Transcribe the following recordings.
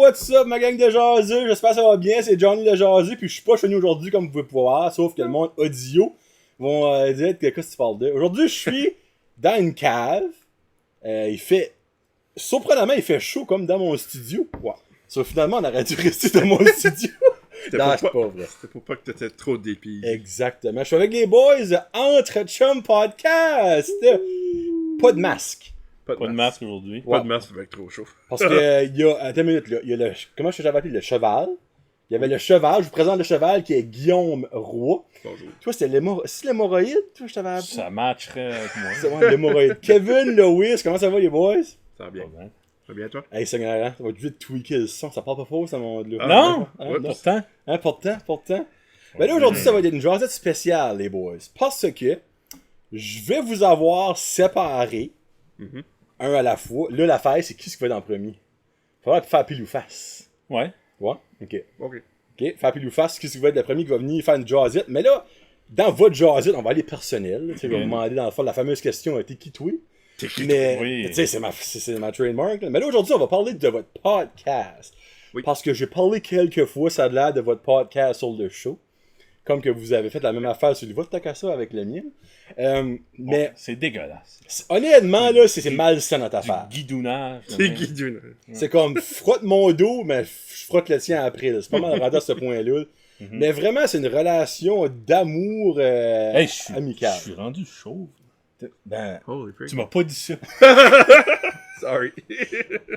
what's up, ma gang de jaseux? J'espère que ça va bien, c'est Johnny le jaseux, puis je suis pas chez nous aujourd'hui comme vous pouvez pouvoir, sauf que le monde audio vont dire qu'est-ce que tu parles de. Aujourd'hui, je suis dans une cave. Il fait... Surprenamment, il fait chaud comme dans mon studio. Ouais. Sauf finalement, on aurait dû rester dans mon studio. Non, c'est pas vrai. C'était pour pas que t'étais trop dépillé. Exactement. Je suis avec les boys Entre Chum Podcast. Pas de masque. Pas de masque aujourd'hui. Pas de masque avec trop chaud. Parce que il y a... Attends une minute, là. Il y a le... Comment je t'avais appelé? Le cheval. Il y avait le cheval. Je vous présente le cheval qui est Guillaume Roy. Bonjour. Toi, c'était l'hémorroïde? Toi, je t'avais appelé? Ça matcherait avec moi. C'est moi, l'hémorroïde. Kevin Lewis, comment ça va, les boys? Ça va bien. Pas mal. Ça va bien, toi? Hey, c'est ignorant. Ça va vite tweaker le son. Ça part pas faux, ça, mon là. Non! Hein, Pourtant. Hein, pourtant. Ben là, aujourd'hui, ça va être une jasette spéciale, les boys. Parce que je vais vous avoir séparés, un à la fois. Là, l'affaire, c'est qui va être en premier? Faudra faire pile ou face. Ouais. Ouais? Ok. Ok. Ok, faire pile ou face, qui va être le premier qui va venir faire une jasette. Mais là, dans votre jasette, on va aller personnel. Tu sais, je vais vous demander dans le fond la fameuse question, t'es qui toi? Mais, Oui. tu sais, c'est ma trademark. Là. Mais là, aujourd'hui, on va parler de votre podcast. Oui. Parce que j'ai parlé quelques fois, ça a l'air de votre podcast sur le show. Comme que vous avez fait la même affaire sur le vôtre, t'as qu'à ça avec le mien. Mais, C'est dégueulasse. honnêtement, là, c'est malsain notre Du affaire. guidounage. C'est Guidou. C'est comme, frotte mon dos, mais je frotte le tien après. là. C'est pas mal rendu à ce point-là. Mais vraiment, c'est une relation d'amour Hey, je amicale. suis rendu chauve. Ben, Holy freak. tu m'as pas dit ça. Sorry.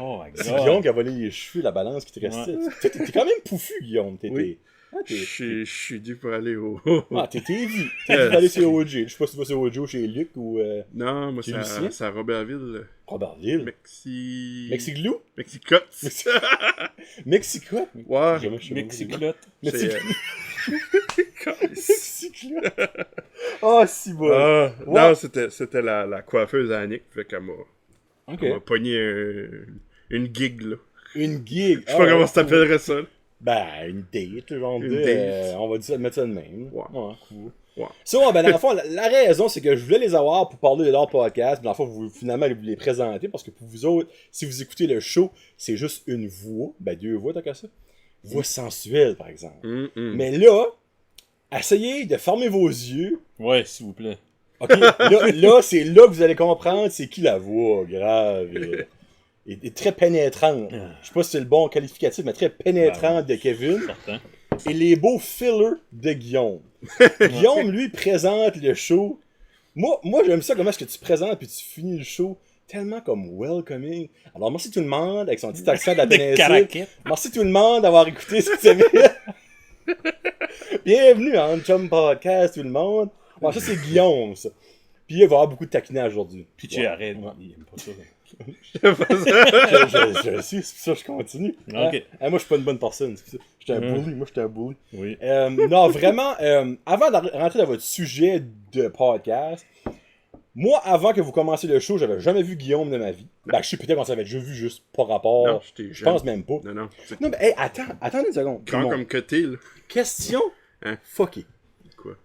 Oh my god. C'est Guillaume qui a volé les cheveux, la balance qui te restait. T'es quand même pouffu, Guillaume. Oui. Ah, Je suis dû pour aller au... t'es vu. T'es vu d'aller sur OG. Je sais pas si tu vas sur OG chez Luc ou Non, moi, Chez c'est Lucien? à Robertville. Robertville. Mexiglou? Mexicotte. Mexico? Ouais. Mexiclotte. Mexico. Oh, si bon. Ah, Ouais. non, c'était la coiffeuse à Annick. Fait qu'elle m'a Ok. pogné une gig, là. Une gig. Je sais pas comment ça t'appellerait ça. là. Ben, une date, genre Une de. date. On va dire, mettre ça de même. Ouais. Cool. Ouais. Ça, ben, dans le fond, la raison, c'est que je voulais les avoir pour parler de leur podcast. Puis dans le fond, finalement, vous les présenter. Parce que pour vous autres, si vous écoutez le show, c'est juste une voix. Ben, deux voix, t'as qu'à ça. Voix sensuelle, par exemple. Mais là, essayez de fermer vos yeux. Ouais, s'il vous plaît. Ok, là c'est là que vous allez comprendre c'est qui la voix grave et très pénétrante. Je sais pas si c'est le bon qualificatif, mais très pénétrante de Kevin. Certain. Et les beaux fillers de Guillaume. Guillaume, lui, présente le show. Moi j'aime ça, comment est-ce que tu présentes puis tu finis le show tellement comme welcoming. Alors, merci tout le monde avec son petit accent de la péninsule. Merci tout le monde d'avoir écouté cette semaine. Bienvenue à Chum Podcast, tout le monde. Bon, ça, c'est Guillaume, ça. Puis il va y avoir beaucoup de taquinage aujourd'hui. Puis tu arrêtes. Il aime pas ça. Je sais, c'est pour ça que je continue. Ok. Moi, je suis pas une bonne personne. C'est pour ça. J'étais un bully. Moi, j'étais un bully. Oui. Non, vraiment, avant de rentrer dans votre sujet de podcast, moi, avant que vous commenciez le show, j'avais jamais vu Guillaume de ma vie. Ben, je sais peut-être qu'on s'avait déjà vu juste par rapport. Non, j'étais Je jeune. pense même pas. Non, c'est Non, mais hey, attends une seconde. grand Bon. comme que t'es, là. Question Hein? fuckée. Quoi?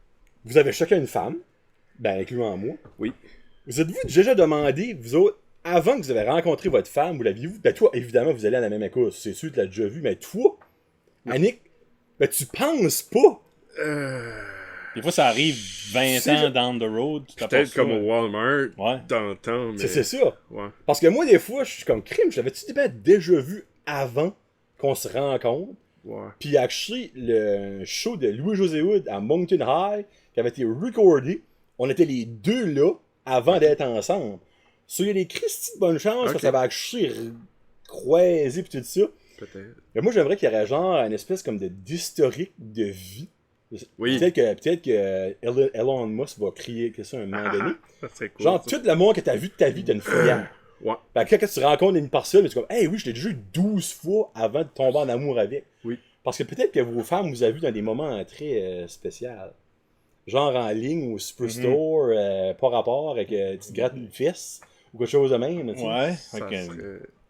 Vous avez chacun une femme, ben incluant moi. Oui. Vous êtes-vous déjà demandé, vous autres, avant que vous avez rencontré votre femme, vous l'aviez-vous? Ben toi, évidemment, vous allez à la même école, c'est sûr, tu l'as déjà vu, mais toi, Annick, ben tu penses pas. Des fois, ça arrive 20 ans down the road. Tu t'apportes Peut-être ça. comme au Walmart, Ouais. dans le temps, mais... C'est ça. Ouais. Parce que moi, des fois, je suis comme crime, je l'avais-tu déjà vu avant qu'on se rencontre? Ouais. Puis, actually, le show de Louis-José Hood à Moncton High, qui avait été recordé, on était les deux là avant d'être ensemble. So, il y a des Christy de bonne chance que ça va actually croiser pis tout ça. Peut-être. Mais moi, j'aimerais qu'il y aurait genre une espèce comme d'historique de vie. Oui. Peut-être que Elon Musk va crier que ça à un moment donné. Ça serait cool, Genre, ça. tout le monde que t'as vu de ta vie, t'as une filière. Ouais. Fait que quand tu rencontres une personne, tu es comme, hey, oui, je l'ai déjà eu 12 fois avant de tomber en amour avec. Oui. Parce que peut-être que vos femmes vous avez vu dans des moments très spéciaux. Genre en ligne au Superstore, pas rapport avec tu te grattes une fesse ou quelque chose de même. Tu sais. Ouais. Ça Avec serait...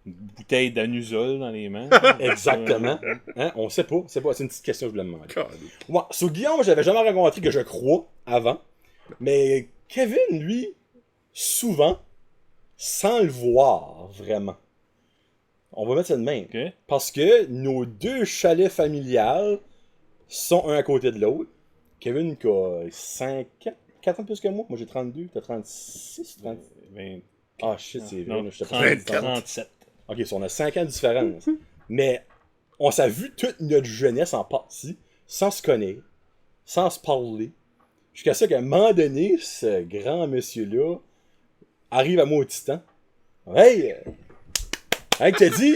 une bouteille d'anusol dans les mains. Exactement. Hein? On sait pas. C'est une petite question que je voulais demander. God. Ouais, sur Guillaume, j'avais jamais rencontré que je crois avant. Mais Kevin, lui, souvent, sans le voir vraiment. On va mettre ça de même. Ok. Parce que nos deux chalets familiales sont un à côté de l'autre. Kevin qui a 4 ans de plus que moi. Moi j'ai 32, t'as 36, 30... 20... Ah shit, c'est vrai, Non, là, j'étais 30, 30. 37. Ok, so on a 5 ans de différence. Mais on s'est vu toute notre jeunesse en partie, sans se connaître, sans se parler. Jusqu'à ce qu'à un moment donné, ce grand monsieur-là arrive à moi au titan. Hey! Hey, t'as dit,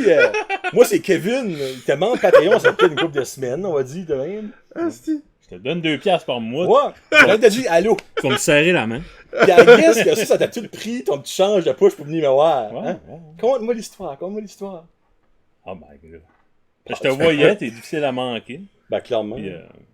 moi c'est Kevin, il était membre Patreon, ça fait une couple de semaines, on va dire, de même. Ah, c'est... Je te donne 2 piastres par mois. Ouais! Quand t'as dit allô, Tu vas me serrer la main. pis à guess que ça t'a tout pris, ton petit change de push pour venir me voir. Ouais, Hein? ouais. Conte-moi l'histoire. Oh my god. Je te voyais, t'es difficile à manquer. Ben, clairement. Puis,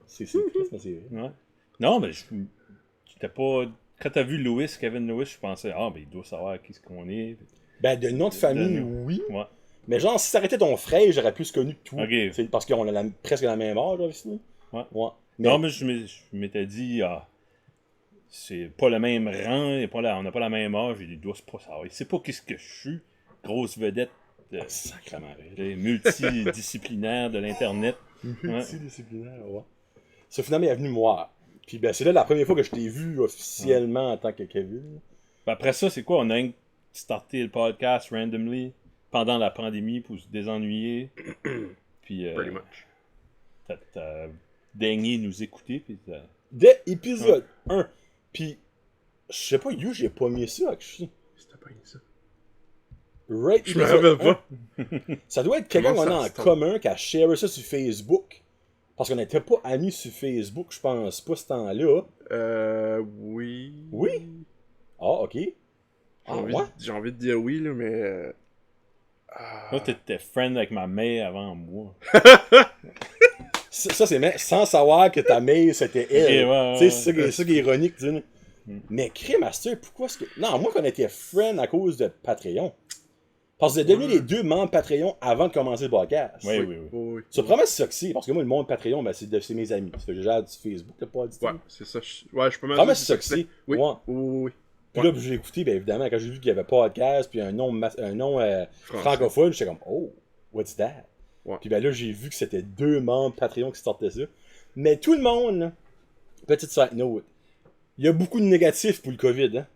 C'est triste, mais c'est vrai. ouais. Non, mais j'étais pas. Quand t'as vu Kevin Lewis, je pensais, ben il doit savoir qui ce qu'on est. Ben, de nom de famille, De nom. oui. Ouais. Mais genre, si ça aurait été ton frère, j'aurais plus connu que tout. Ok. C'est parce qu'on a presque la même âge, obviously. Ouais. Ouais. Mais, Non, mais je m'étais dit, c'est pas le même rang, on n'a pas la même âge, il doit pas savoir. Il sait pas qu'est-ce que je suis. Grosse vedette. Sacrément vrai. Multidisciplinaire de l'Internet. Multidisciplinaire, ouais. Ça, finalement, il est venu me voir. Puis, ben, c'est là la première fois que je t'ai vu officiellement en tant que Kevin. Ben après ça, c'est quoi? On a starté le podcast randomly pendant la pandémie pour se désennuyer. Puis, Pretty much. t'as daigné nous écouter. Puis Dès épisode 1. Puis, je sais pas, j'ai pas mis ça, actually. C'était pas ça. Right, Je me épisode rappelle pas. 1. Ça doit être quelqu'un Comment qu'on a ça en se tombe? commun qui a share ça sur Facebook. Parce qu'on n'était pas amis sur Facebook, je pense pas ce temps-là. Oui. Oui? Ah, ok. Ah, ouais? J'ai envie de dire oui, là, mais... là, t'étais friend avec ma mère avant moi. Ça, c'est sans savoir que ta mère, c'était elle. Ok, ouais, Tu sais, c'est ça qui est ironique, tu sais. Mais crime, Master, pourquoi est-ce que... Non, moi, qu'on était friends à cause de Patreon. Parce que vous êtes devenus les deux membres Patreon avant de commencer le podcast. Oui. C'est vraiment ça que c'est, parce que moi, le monde Patreon, ben, c'est mes amis. Ça fait que j'ai du Facebook, le podcast. Ouais, c'est ça. Ouais, je peux même Vraiment dire ça que c'est. Oui. Ouais. Oui. Puis là, j'ai écouté, bien évidemment, quand j'ai vu qu'il y avait podcast, puis un nom francophone, j'étais comme, oh, what's that? Ouais. Puis ben là, j'ai vu que c'était 2 membres Patreon qui sortaient ça. Mais tout le monde, là, petite side note, il y a beaucoup de négatifs pour le COVID, hein.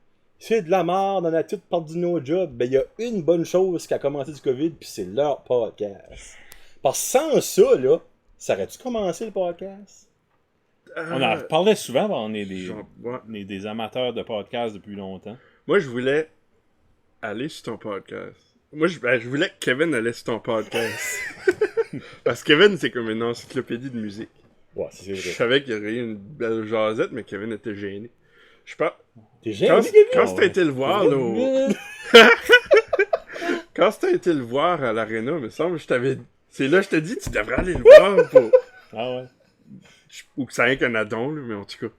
C'est de la merde, on a toutes perdu nos jobs. Ben, il y a une bonne chose qui a commencé du COVID, puis c'est leur podcast. Parce que sans ça, là, ça aurait-tu commencé le podcast? On en parlait souvent, on est ouais. on est des amateurs de podcasts depuis longtemps. Moi, je voulais aller sur ton podcast. Moi, je voulais que Kevin allait sur ton podcast. Parce que Kevin, c'est comme une encyclopédie de musique. Ouais, c'est Je vrai. savais qu'il y aurait eu une belle jasette, mais Kevin était gêné. Je pense... T'es gêné, Quand t'as été le voir, là, quand t'as été le voir à l'aréna, me semble, je t'avais... C'est là que je t'ai dit, tu devrais aller le voir pour... Ah ouais? Ou que ça ait qu'un addon, là, mais en tout cas.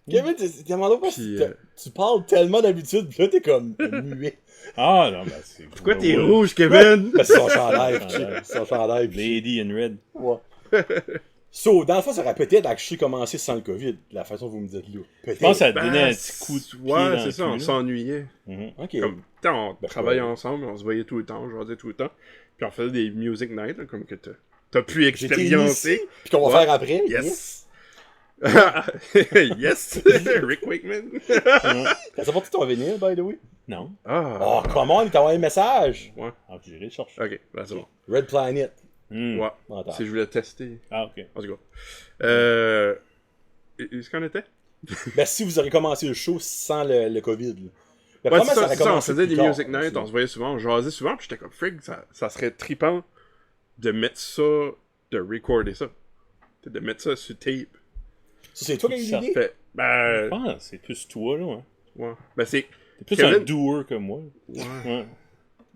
Kevin, t'es demandé pas si Puis, tu parles tellement d'habitude, pis là, t'es comme muet. Ah non, ben c'est... Pourquoi t'es rouge, Kevin? Ben, c'est son chandail, c'est son chandail. Lady in Red. Ouais. So, dans le fond, ça aurait peut-être actually commencé sans le COVID, la façon dont vous me dites là. Peut-être. Je pense que ça donnait un petit coup de pied Ouais, dans c'est le ça, cul, on là. s'ennuyait. Ok. Comme, on Ben, travaillait ouais. ensemble, on se voyait tout le temps, on jasait tout le temps. Puis on faisait des music nights, là, comme que t'as pu J'étais expériencer. ici, puis qu'on va Ouais. faire après. Yes! Yes! Rick Wakeman! T'as porté ton vinyle, by the way? Non. Oh, comment il t'a envoyé un message? Ouais. Ah, puis j'ai cherché. Ok, ben c'est bon. Red Planet. Ouais. Attends. Si je voulais tester. Ah, ok. En tout cas. Est-ce qu'on était? Ben, si vous auriez commencé le show sans le COVID. Là. Ben, Ouais, probablement, c'est aurait ça, on commencé faisait plus des tard, music nights, aussi. on se voyait souvent, on jasait souvent, puis j'étais comme, frig, ça serait trippant de mettre ça, de recorder ça. De mettre ça sur tape. Ça, c'est toi qui as eu Ça l'idée? Fait, Je pense que c'est plus toi, là, ouais. ouais. Ben c'est... T'es plus Kevin- un doer que moi. Ouais.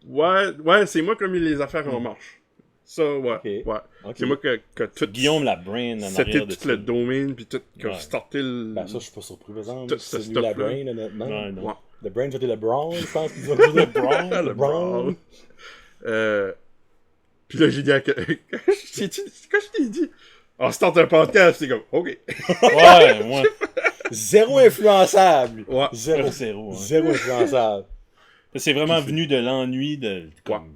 Ouais. Ouais, c'est moi comme les affaires en marche. Ça, ouais. Ok. Ouais. Ok. C'est moi qui a tout... Guillaume la brain en C'était arrière de tout ça. le domaine, puis tout, qui a Ouais. starté le... Ben, ça, je suis pas surpris, par exemple. Tout ce C'est lui la stuff-là. brain, honnêtement. Ouais, non. Ouais. Le brain, c'était le Brown, je pense. qu'ils ont dit le Brown. Le Brown. Puis là, j'ai dit à... Quand je t'ai dit... On start un podcast, c'est comme, OK. Ouais, moi. Zéro influençable. Ouais. Zéro. Zéro, hein. Zéro influençable. C'est vraiment venu de l'ennui de... Comme,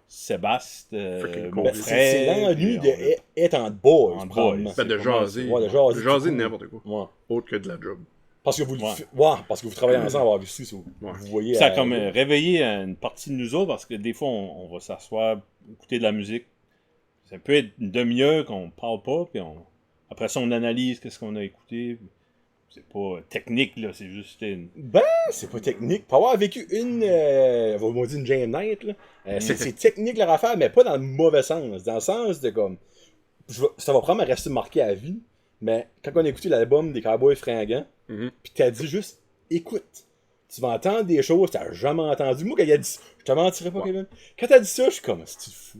Sébastien, Freaking mon con. frère. C'est l'ennui puis d'être en boys, En probablement. boys. Ben, de C'est pas mal jaser. ça. Ouais, de jaser, De jaser tout de court. n'importe quoi. Ouais. Autre que de la job. Parce que vous, Ouais. parce que vous travaillez ensemble aussi, ça. Vous voyez. Ça a comme réveillé une partie de nous autres parce que des fois, on va s'asseoir, écouter de la musique. Ça peut être une demi-heure qu'on parle pas, puis après ça, on analyse qu'est-ce qu'on a écouté. C'est pas technique, là, c'est juste une... C'est pas technique. Pour avoir vécu on va dire une Jam Night, là, c'est technique leur affaire, mais pas dans le mauvais sens. Dans le sens de comme. Ça va probablement rester marqué à vie, mais quand on a écouté l'album des Cowboys Fringants, pis t'as dit juste, écoute, tu vas entendre des choses que t'as jamais entendues. Moi, quand il a dit, je te mentirais pas, Kevin. Quand t'as dit ça, je suis comme, c'est fou.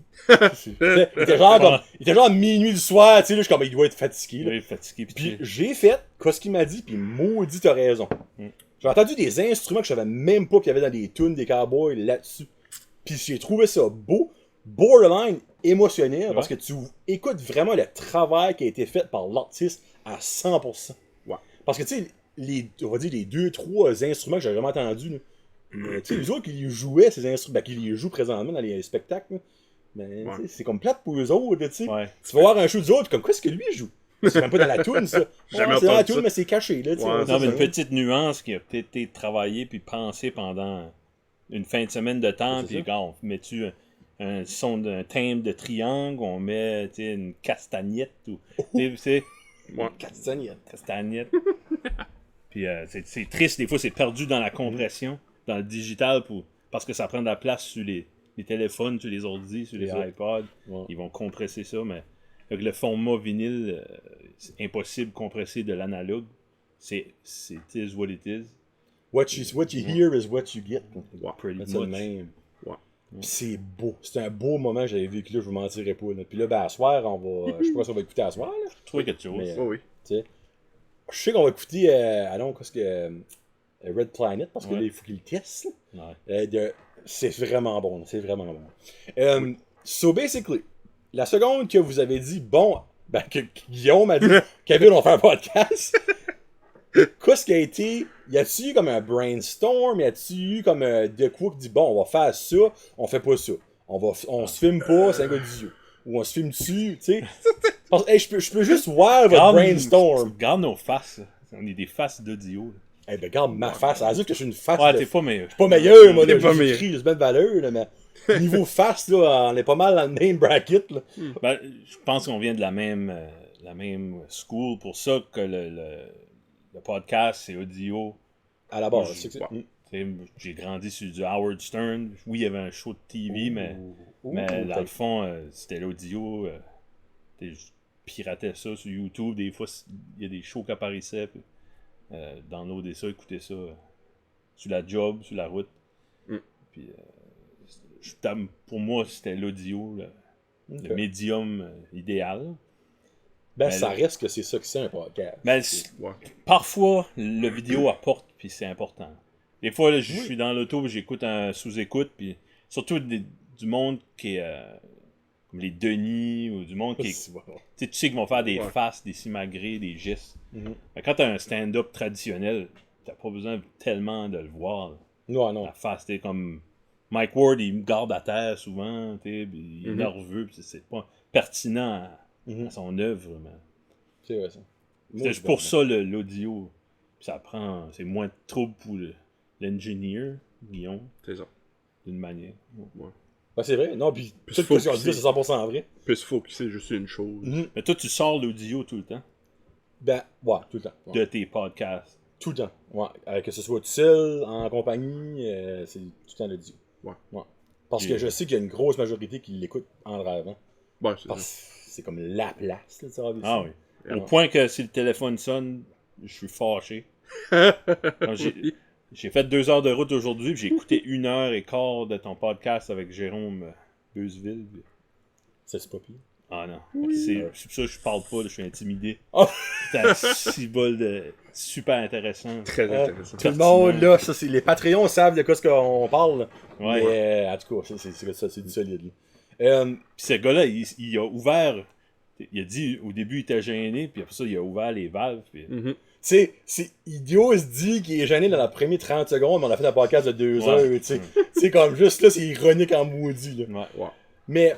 Il était genre minuit du soir, tu sais, là, je suis comme, il doit être fatigué. Là. Oui, fatigué. Puis j'ai fait ce qu'il m'a dit, puis maudit, t'as raison. J'ai entendu des instruments que je savais même pas qu'il y avait dans des tunes des Cowboys là-dessus. Puis j'ai trouvé ça beau, borderline émotionnel, parce que tu écoutes vraiment le travail qui a été fait par l'artiste à 100%. Ouais. Parce que tu sais, on va dire les 2-3 instruments que j'ai vraiment entendus, là, tu sais, les autres qui les jouaient, ces instruments, qui les jouent présentement dans les spectacles, là, mais tu sais, c'est comme plate pour eux autres, tu sais. Ouais. Tu vas voir un show des autres, comme qu'est-ce que lui joue? C'est même pas dans la toune, ça. Jamais C'est dans la entendu toune, ça. mais c'est caché, là, tu sais. Ouais, Non, mais une petite nuance qui a peut-être été travaillée puis pensée pendant une fin de semaine de temps, C'est puis ça. regarde, on met-tu un son d'un thème de triangle, on met tu sais, une castagnette ou tu sais, Ouais. castagnette. Puis c'est triste, des fois c'est perdu dans la compression, dans le digital parce que ça prend de la place sur les téléphones, sur les ordi, sur les C'est ça. iPods. Ouais. Ils vont compresser ça, mais avec le format vinyle, c'est impossible de compresser de l'analogue. C'est is what it is. What you hear is what you get. Ouais. Pretty C'est le much. même. Ouais. Pis c'est beau. C'est un beau moment que j'avais vécu là, je vous mentirais pas. Là. Puis là, ben, à soir, on va. Je sais pas si on va écouter à soir, là. Je trouvais quelque chose. Mais, Oui. tu sais. Je sais qu'on va écouter. Qu'est-ce que. Red Planet, parce que là, il faut qu'il le teste. Ouais. C'est vraiment bon. Là. C'est vraiment bon. So, basically, la seconde que vous avez dit, bon, ben, que Guillaume a dit, Kevin, on va faire un podcast. Qu'est-ce qui a été. Y a-tu eu comme un brainstorm? Y a-tu eu comme de quoi qui dit, bon, on va faire ça, on fait pas ça. On se filme pas, c'est un gars d'yeux. Ou on se filme dessus, tu sais. Parce hey, je peux juste voir votre brainstorm. Regarde nos faces. Là. On est des faces d'audio. là. Eh ben, regarde ma face. Ça veut dire que je suis une face. Ouais, de- t'es pas meilleur. pas meilleur, moi, T'es là. pas J'ai meilleur. écrit, j'ai bien de valeur, là, mais niveau face, là, on est pas mal dans le même bracket, là. Ben, je pense qu'on vient de la même school. Pour ça que le podcast, c'est audio. À la base, Ouais. c'est que Ouais. Tu sais, j'ai grandi sur du Howard Stern. Oui, il y avait un show de TV, mais dans le fond, c'était l'audio. Je piratais ça sur YouTube. Des fois, il y a des shows qui apparaissaient. Puis, downloader ça, écouter ça sur la job, sur la route. Mm. Puis, pour moi, c'était l'audio, le médium idéal. Ben, Ben, ça là- reste que c'est ça que c'est un podcast. Mais Ouais. parfois, le vidéo apporte, puis c'est important. Des fois, là, je suis dans l'auto, j'écoute un sous-écoute, puis surtout du monde qui est comme les Denis, ou du monde qui est... C'est bon. Tu sais qu'ils vont faire des Ouais. faces, des simagrées, des gestes. Mhm. Mais quand t'as un stand-up traditionnel, t'as pas besoin tellement de le voir. Là. Non. La face, t'es comme... Mike Ward, il me garde à terre souvent, t'sais, puis il est Mhm. nerveux, puis c'est pas pertinent à Mhm. son œuvre. Mais... C'est vrai, ça. C'est juste pour ça l'audio. Ça prend. C'est moins de trouble pour l'ingénieur, Guillaume, C'est ça. d'une manière. Ben, c'est vrai. Non, puis Puis tout faut ce qu'on que dit, c'est- c'est 100% vrai. Puis se focuser juste sur une chose. Mhm. Mais toi, tu sors l'audio tout le temps Ben, ouais, tout le temps. Ouais. de tes podcasts. Tout le temps. Ouais. Que ce soit tout seul, en compagnie, c'est tout le temps le dit. Ouais. Parce que je sais qu'il y a une grosse majorité qui l'écoute en rêvant. Ouais, c'est Parce ça. que c'est comme la place, là, tu sais, Ah oui. Au Ouais. point que si le téléphone sonne, je suis fâché. Alors, j'ai fait 2 heures de route aujourd'hui, puis j'ai écouté 1h15 de ton podcast avec Jérôme Beuzeville. C'est pas pire. Ah non. C'est pour ça que je parle pas, là, je suis intimidé. Oh! C'est un cibole de super intéressant. Très intéressant. Tout le monde, là, ça, c'est les Patreons savent de quoi ce qu'on parle. Là. Ouais. Mais, en tout cas, c'est du solide. Là. Puis ce gars-là, il a ouvert. Il a dit au début il était gêné, puis après ça, il a ouvert les valves. Puis... Mhm. sais, c'est idiot, il se dit qu'il est gêné dans la première 30 secondes, mais on a fait un podcast de 2 Ouais. heures, tu sais. C'est comme juste là, c'est ironique en maudit, là. Ouais. Mais,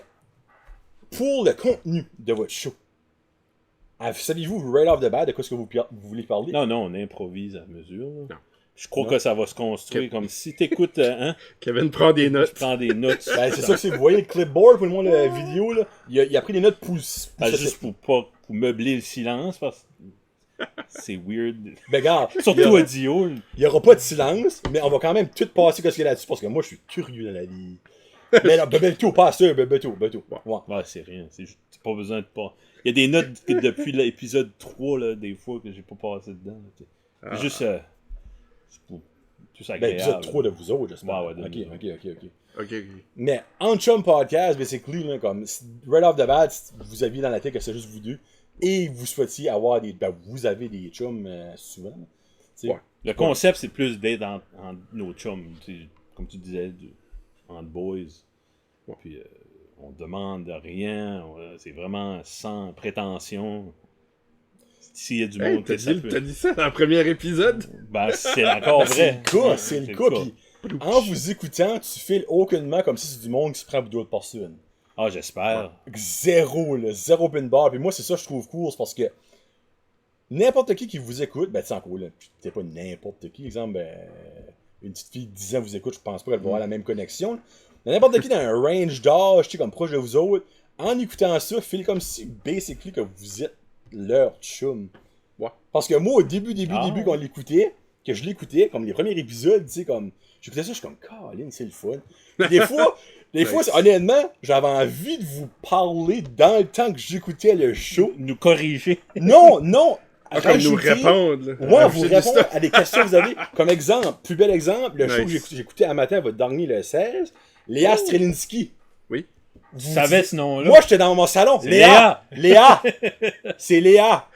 pour le contenu de votre show, saviez-vous, right off the bat, de quoi est-ce que vous voulez parler? Non, on improvise à mesure. Là. Non. Je crois Non. que ça va se construire comme si t'écoutes, hein, Kevin prend des tu notes. prends des notes. Ben, c'est ça que c'est, vous voyez le clipboard, pour le monde, la vidéo, là, il a pris des notes pour Juste pour meubler le silence, parce que c'est weird. Ben, regarde, Surtout audio. il n'y aura pas de silence, mais on va quand même tout passer ce qu'il y a là-dessus, parce que moi, je suis curieux dans la vie. Mais non, tout, pas ça, tout. Ouais. Ouais, c'est rien. C'est pas besoin de pas. Il y a des notes depuis l'épisode 3, là, des fois, que j'ai pas passé dedans. C'est juste. C'est pour. Plus Ben, agréable. épisode 3 de vous autres, j'espère. Ouais, de nous Ok. Ok. Mais en chum podcast, basically, là, comme right off the bat, vous aviez dans la tête que c'est juste vous deux, et vous souhaitiez avoir des. Ben, vous avez des chums souvent. Tu sais. Ouais. Le concept, c'est plus d'être en nos chums. Comme tu disais, entre boys. Puis on demande rien. C'est vraiment sans prétention. S'il y a du Hey, monde t'as que ça dit, peut. t'as dit ça dans le premier épisode? Ben, c'est encore vrai. C'est le cas. Puis en vous écoutant, tu files aucunement comme si c'est du monde qui se prend pour d'autres personnes. Ah, j'espère. Zéro, là, zéro pin bar. Puis moi, c'est ça que je trouve cool, c'est parce que n'importe qui vous écoute, ben, tu sais, encore là, c'est pas n'importe qui. Exemple, ben, une petite fille de 10 ans vous écoute, je pense pas qu'elle va avoir la même connexion. là. Mais n'importe qui dans un range d'âge, tu sais, comme proche de vous autres, en écoutant ça, file comme si, basically, que vous êtes leur chum. Ouais. Parce que moi, au début, Ah. quand l'écoutais, que je l'écoutais, comme les premiers épisodes, tu sais, comme, j'écoutais ça, je suis comme, Colin, c'est le fun. Puis des fois, honnêtement, j'avais envie de vous parler dans le temps que j'écoutais le show. Nous corriger. Non! Comme nous rajouter- répondre. Là. Ouais, vous Rajouter du répondre stuff. à des questions que vous avez. Comme exemple, plus bel exemple, le show Nice. que j'écoutais à matin, votre dernier, le 16, Léa Strelinski. Oui. Vous Tu savais ce nom-là? Moi, j'étais dans mon salon. C'est Léa! C'est Léa!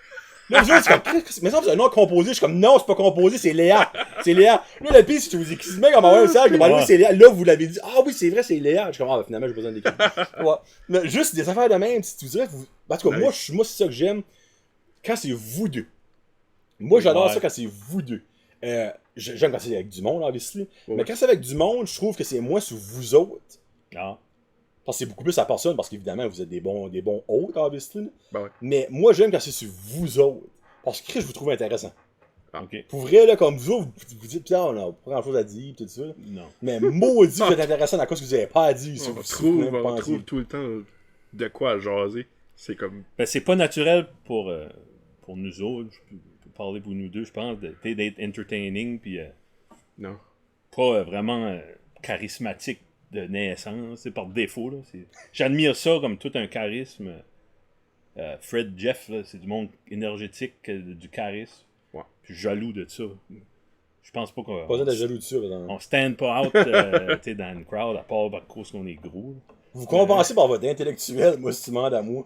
Là, vous autres, c'est comme, mais ça, c'est un nom composé. Je suis comme, non, c'est pas composé, c'est Léa. C'est Léa. Là, le pire, c'est que je vous écris, mec, on m'a envoyé un message, oui, c'est Léa. Là, vous l'avez dit, ah oui, c'est vrai, c'est Léa. Je suis comme, ah, ben, finalement, j'ai besoin d'écrire. Ouais. Mais juste des affaires de même, si tu dirais, en tout cas, moi, c'est ça que j'aime. Quand c'est vous deux. Moi, j'adore Ouais. ça quand c'est vous deux. J'aime quand c'est avec du monde, obviously. Ouais. Mais quand c'est avec du monde, je trouve que c'est moins sur vous autres. Ah. Parce que c'est beaucoup plus à personne, parce qu'évidemment, vous êtes des bons hôtes, obviously. Ben ouais. Mais moi, j'aime quand c'est sur vous autres. Parce que je vous trouve intéressant. Ok. Pour vrai, là, comme vous autres, vous dites, putain, on n'a pas grand chose à dire, tout ça. Non. Mais maudit, vous êtes intéressant à cause que vous n'avez pas à dire. si On vous trouve, même on pensez. trouve tout le temps de quoi jaser. C'est comme. Ben, c'est pas naturel pour nous autres. Je peux parler pour nous deux, je pense, d'être entertaining, puis Non. pas vraiment charismatique de naissance, c'est par défaut. Là. J'admire ça comme tout un charisme. Fred Jeff, là, c'est du monde énergétique, du charisme. Ouais. Puis jaloux de ça. Je pense pas qu'on Pas besoin d'être jaloux de ça. Par exemple. on stand pas out t'sais, dans une crowd, à part à cause qu'on est gros. Là. Vous compensez par votre intellectuel, moi, si tu demandes à moi.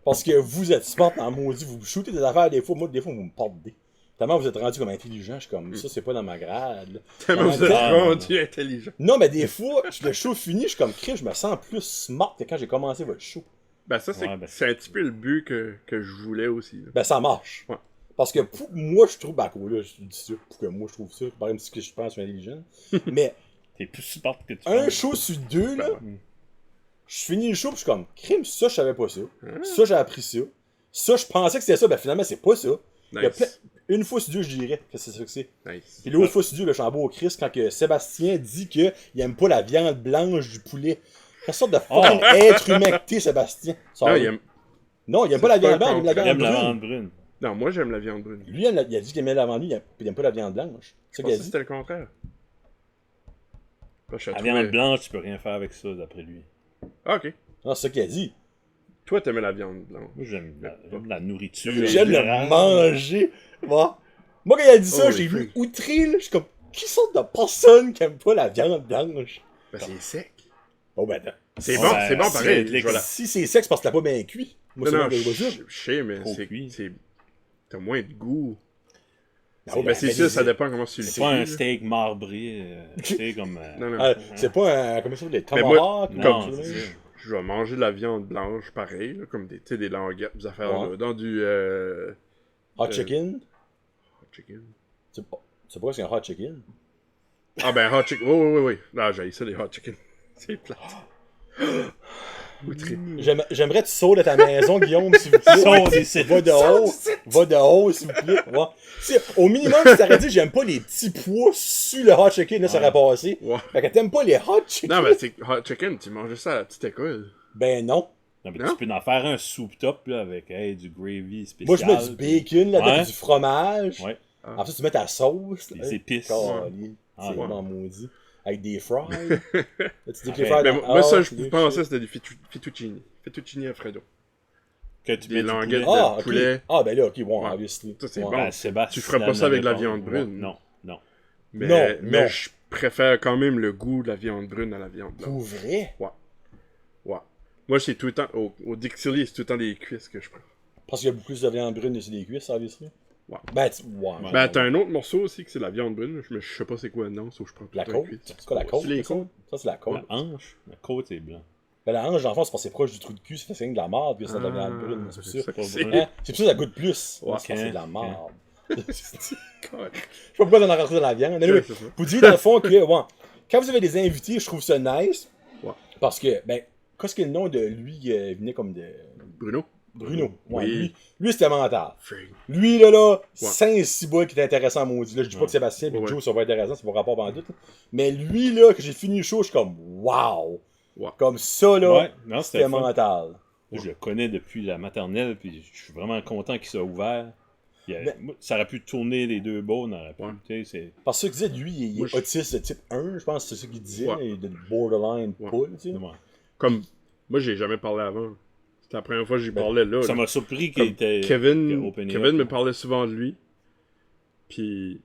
Parce que vous êtes smart dans maudit, vous shootez des affaires des fois, moi, des fois, vous me portez. Tellement vous êtes rendu comme intelligent, je suis comme, ça, c'est pas dans ma grade. Là. Tellement En vous même êtes temps- rendu intelligent. Non, mais des fois, le show fini, je suis comme, Chris, je me sens plus smart que quand j'ai commencé votre show. Ben ça, c'est Ouais, ben, c'est un petit peu le but que je voulais aussi. Là. Ben, ça marche. Ouais. Parce que pour moi, je trouve, ben, là, je dis ça, pour que moi, je trouve ça, par exemple, ce que je pense, je suis intelligent. Mais, T'es plus smart que tu un penses. show sur deux, là, Ben je finis le show, pis je suis comme, crime, ça, je savais pas ça. Hein? Ça, j'ai appris ça. Ça, je pensais que c'était ça, ben, finalement, c'est pas ça. Il y a Nice. une fois sur deux, je dirais que c'est ça que c'est. Nice. Puis l'autre fois sur deux, le chambeau au Christ, quand que Sébastien dit qu'il aime pas la viande blanche du poulet. Quelle sorte de fucking être humain que t'es, Sébastien? Non, Sorry. il aime... Non, il aime pas la C'est viande pas blanche, il aime la Il viande aime la brune. viande brune. non, moi j'aime la viande brune. Lui, il a dit qu'il aimait la viande, il aime pas la viande blanche. C'est ça Je qu'il pensais a que dit. c'était le contraire. Bah, je La trouvais- viande blanche, tu peux rien faire avec ça, d'après lui. Ah, ok. Non, c'est ça qu'il a dit. Toi, t'aimais la viande blanche. Moi, j'aime la nourriture. en J'aime le général. manger. Bon. Moi, quand il a dit ça, Oh, j'ai oui. vu outré, là. Je suis comme, qui sorte de personne qui aime pas la viande blanche? Ben, c'est sec. Bon, ben, attends. C'est Ouais, bon, c'est bon c'est pareil. de l'ex- Voilà. Si c'est sec, c'est parce que t'as pas bien cuit. Moi, Non, c'est non, bon, je vois ça. je sais, mais Trop c'est... cuit. T'as moins de goût. Ah, ouais, Ben, c'est sûr, ça les- dépend comment tu le C'est pas un cuis, là. steak marbré, tu sais, comme... Non, non. C'est pas un. Comment ça s'appelle, des Mais moi, tomahawks? ou non, quelque chose c'est de même? ça. Je vais manger de la viande blanche pareil, là, comme des, tu sais, des languettes, des affaires Ouais. là, dans du... Hot chicken? chicken. Tu sais pas ce qu'est un hot chicken? Ah ben, hot chicken. Oui. Non, j'ai ça, les hot chicken. C'est plate. Outré. J'aimerais que tu sautes de ta maison, Guillaume, s'il vous plaît. Saute ici. Va de haut. Va de haut, s'il vous plaît. Ouais. Au minimum, si t'aurais dit j'aime pas les petits pois sur le hot chicken, là, ça aurait passé. Ouais. Fait que t'aimes pas les hot chicken. Non, mais c'est hot chicken, tu mangeais ça à la petite école. Ben non. Non, mais Non? tu peux en faire un soup top là, avec du gravy spécial. Moi, je mets du bacon là-dedans, Ouais. du fromage. Ouais. Ensuite, tu mets ta sauce. Des épices. Calique. Ah, C'est ouais. vraiment maudit. Avec des fries. Là, tu dis que les Ah, fries Mais dans- moi, ça, Ah, je c'est pensais shit. que c'était du fettuccine. Fettuccine Alfredo. Que tu Des mets du languettes. poulet. Ah, ok. poulet. Ah, ben là, ok, bon, Ouais. obviously. Ça, c'est Ouais. bon. Ben, Sébastien Tu feras pas ça avec n'avait la viande pas- brune. Non, non. Mais, Non, mais non. je préfère quand même le goût de la viande brune à la viande blanche. Pour vrai? Ouais. Moi, c'est tout le temps, au Dixili, c'est tout le temps les cuisses que je prends. Parce qu'il y a beaucoup plus de viande brune sur les cuisses, obviously. Ouais. Ben, ouais. Ben, t'as un autre morceau aussi que c'est la viande brune. Je sais pas c'est quoi le nom, sauf que je prends tout La le temps côte? les cuisses. C'est quoi la côte? C'est les ça? côtes. Ça, c'est la côte. La hanche, la côte est blanc. Ben, la hanche, d'enfant, c'est parce que c'est proche du trou de cul, ça fait signe de la marde, que ça devient Ah, la brune, c'est c'est ça. ça que c'est. Hein? C'est pour ça que ça goûte plus. Ouais. C'est parce que c'est de la marde. God. Je sais pas pourquoi t'en as rentré dans la viande. Anyway, C'est ça. vous dites dans le fond que, ouais, quand vous avez des invités, je trouve ça nice. Ouais. Parce que, ben, qu'est-ce que le nom de lui venait comme de. Bruno? Bruno. Ouais, Oui. lui c'était mental. Frig. Lui, là, 5-6 bois qui est intéressant, maudit. Là, je dis pas que Sébastien et Ouais. Joe sont pas intéressants, c'est pas rapport pendant tout. Là. Mais lui, là, que j'ai fini le show, je suis comme, wow! Ouais. Comme ça, là, Ouais, non, c'était c'était fun. mental. Moi, je le connais depuis la maternelle, puis je suis vraiment content qu'il soit ouvert. Ben- Moi, ça aurait pu tourner les deux bas, on aurait pu. Ouais. Tu sais, c'est. Parce que disait, lui, il Moi, est je- autiste de type 1, je pense que c'est ça qu'il disait, Ouais. là, de borderline Ouais. pas, tu sais. Ouais. Comme, moi, j'ai jamais parlé avant. C'était la première fois que j'y Ben, parlais là. Ça là. m'a surpris qu'il Comme était. qu'il a Kevin opené Kevin up, me là. parlait souvent de lui. Puis,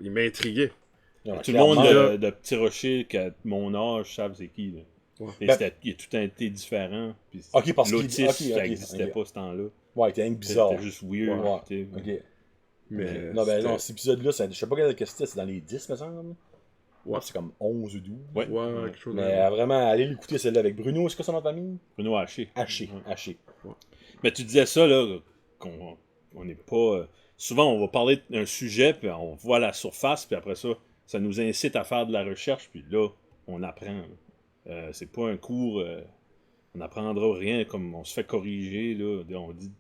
il m'intriguait. Non, Tout le monde clairement, de Petit Rocher, qui a mon âge, savent c'est qui. Là. Ouais. Et Ben- il a tout été différent. Puis Ok, parce qu'il- l'autisme, ok, ça ok, n'existait ok. pas ce temps-là. Ouais, il était rien que bizarre. C'était juste weird. Ouais, tu sais. ok. Mais. Non, ben c'était- non, cet épisode-là, je sais pas quel que c'était, c'est dans les 10, me semble. Ouais. C'est comme 11 ou 12. Ouais. Ouais, quelque chose de Mais vraiment, allez l'écouter celle-là avec Bruno, c'est quoi son nom de famille? Bruno Haché. Haché, Ouais. Haché. Mais tu disais ça, là, qu'on on n'est pas. Souvent, on va parler d'un sujet, puis on voit la surface, puis après ça, ça nous incite à faire de la recherche, puis là, on apprend. C'est pas un cours. On n'apprendra rien, comme on se fait corriger, là. On dit,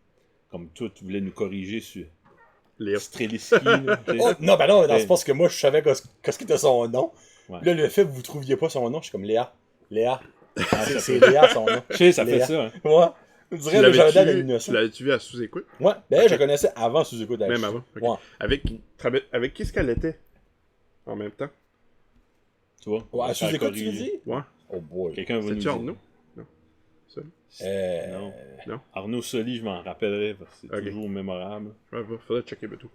comme toi, tu voulais nous corriger sur Léa. Streliski, là, tu sais. Oh, non, ben non, Ouais. c'est parce que moi, je savais qu'est-ce qui était son nom. Ouais. Là, le fait que vous trouviez pas son nom, je suis comme Léa. Léa. Ah, ça C'est fait- Léa son nom. Je sais, ça fait Léa. ça. Hein. Ouais. Je Tu dirais que j'avais l'air l'avais-tu d'un vu, innocent. tu l'avais-tu vu à sous-écoute? Ouais, ben je la connaissais avant sous-écoute. Même avant. ok. Ouais. Avec qui est-ce qu'elle était? En même temps? Tu vois? Ouais, Ça a sous-écoute, tu veux corrigé. dire? Ouais. Oh boy. Quelqu'un va nous C'est-tu dire. Arnaud? Non. Ça? Non. Arnaud Soli, je m'en rappellerai, parce que c'est Ok. toujours mémorable. Ouais, faudrait checker tout.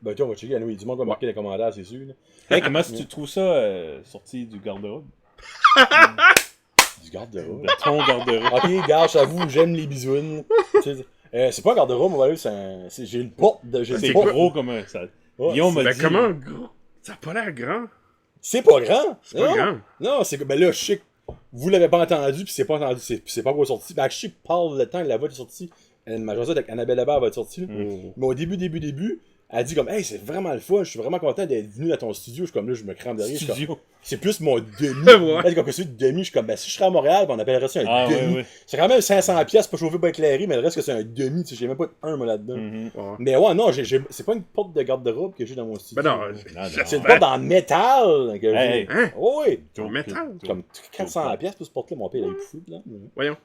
Ben, toi, on va checker. Il y a du monde qui va marquer les commentaires, c'est sûr. là. Hey, comment est-ce que tu trouves ça sorti du garde-robe? Du garde-robe. De ton garde-robe. Ok, gars, j'avoue, j'aime les bisounes. Tu sais, c'est pas un garde-robe, on va dire, j'ai une porte de. J'ai C'est une porte. gros comme un. Ça... Ouais, Guillaume m'a Ben dit. comment gros? Ça a pas l'air grand. C'est pas grand. C'est pas Non. grand. Non, c'est que, ben là, je sais que vous l'avez pas entendu, puis c'est pas entendu, c'est pas encore sorti. Ben, je sais que parle le temps que la voix est sortie. Ma jasette avec Annabelle Hébert va être sortie. Là. Oh. Mais au début, elle dit comme, hey, c'est vraiment le fun, je suis vraiment content d'être venu à ton studio. Je suis comme là, je me crame derrière. Je suis comme, Studio. c'est plus mon demi. Ouais. Elle dit comme, c'est de demi. Je suis comme, ben, si je serais à Montréal, ben, on appellerait ça un Ah, demi. ouais, ouais. C'est quand même 500$, pas chauffé, pas éclairé, mais le reste, que c'est un demi. Tu sais, j'ai même pas de 1 moi là-dedans. Mhm. Ouais. Mais ouais, non, c'est pas une porte de garde-robe que j'ai dans mon studio. Ben non, non. C'est une porte en métal que j'ai. Hey. Hein? Oh, oui. En métal? Comme 400$ pour ce porte-là, mon père, il a eu fou, là. Voyons.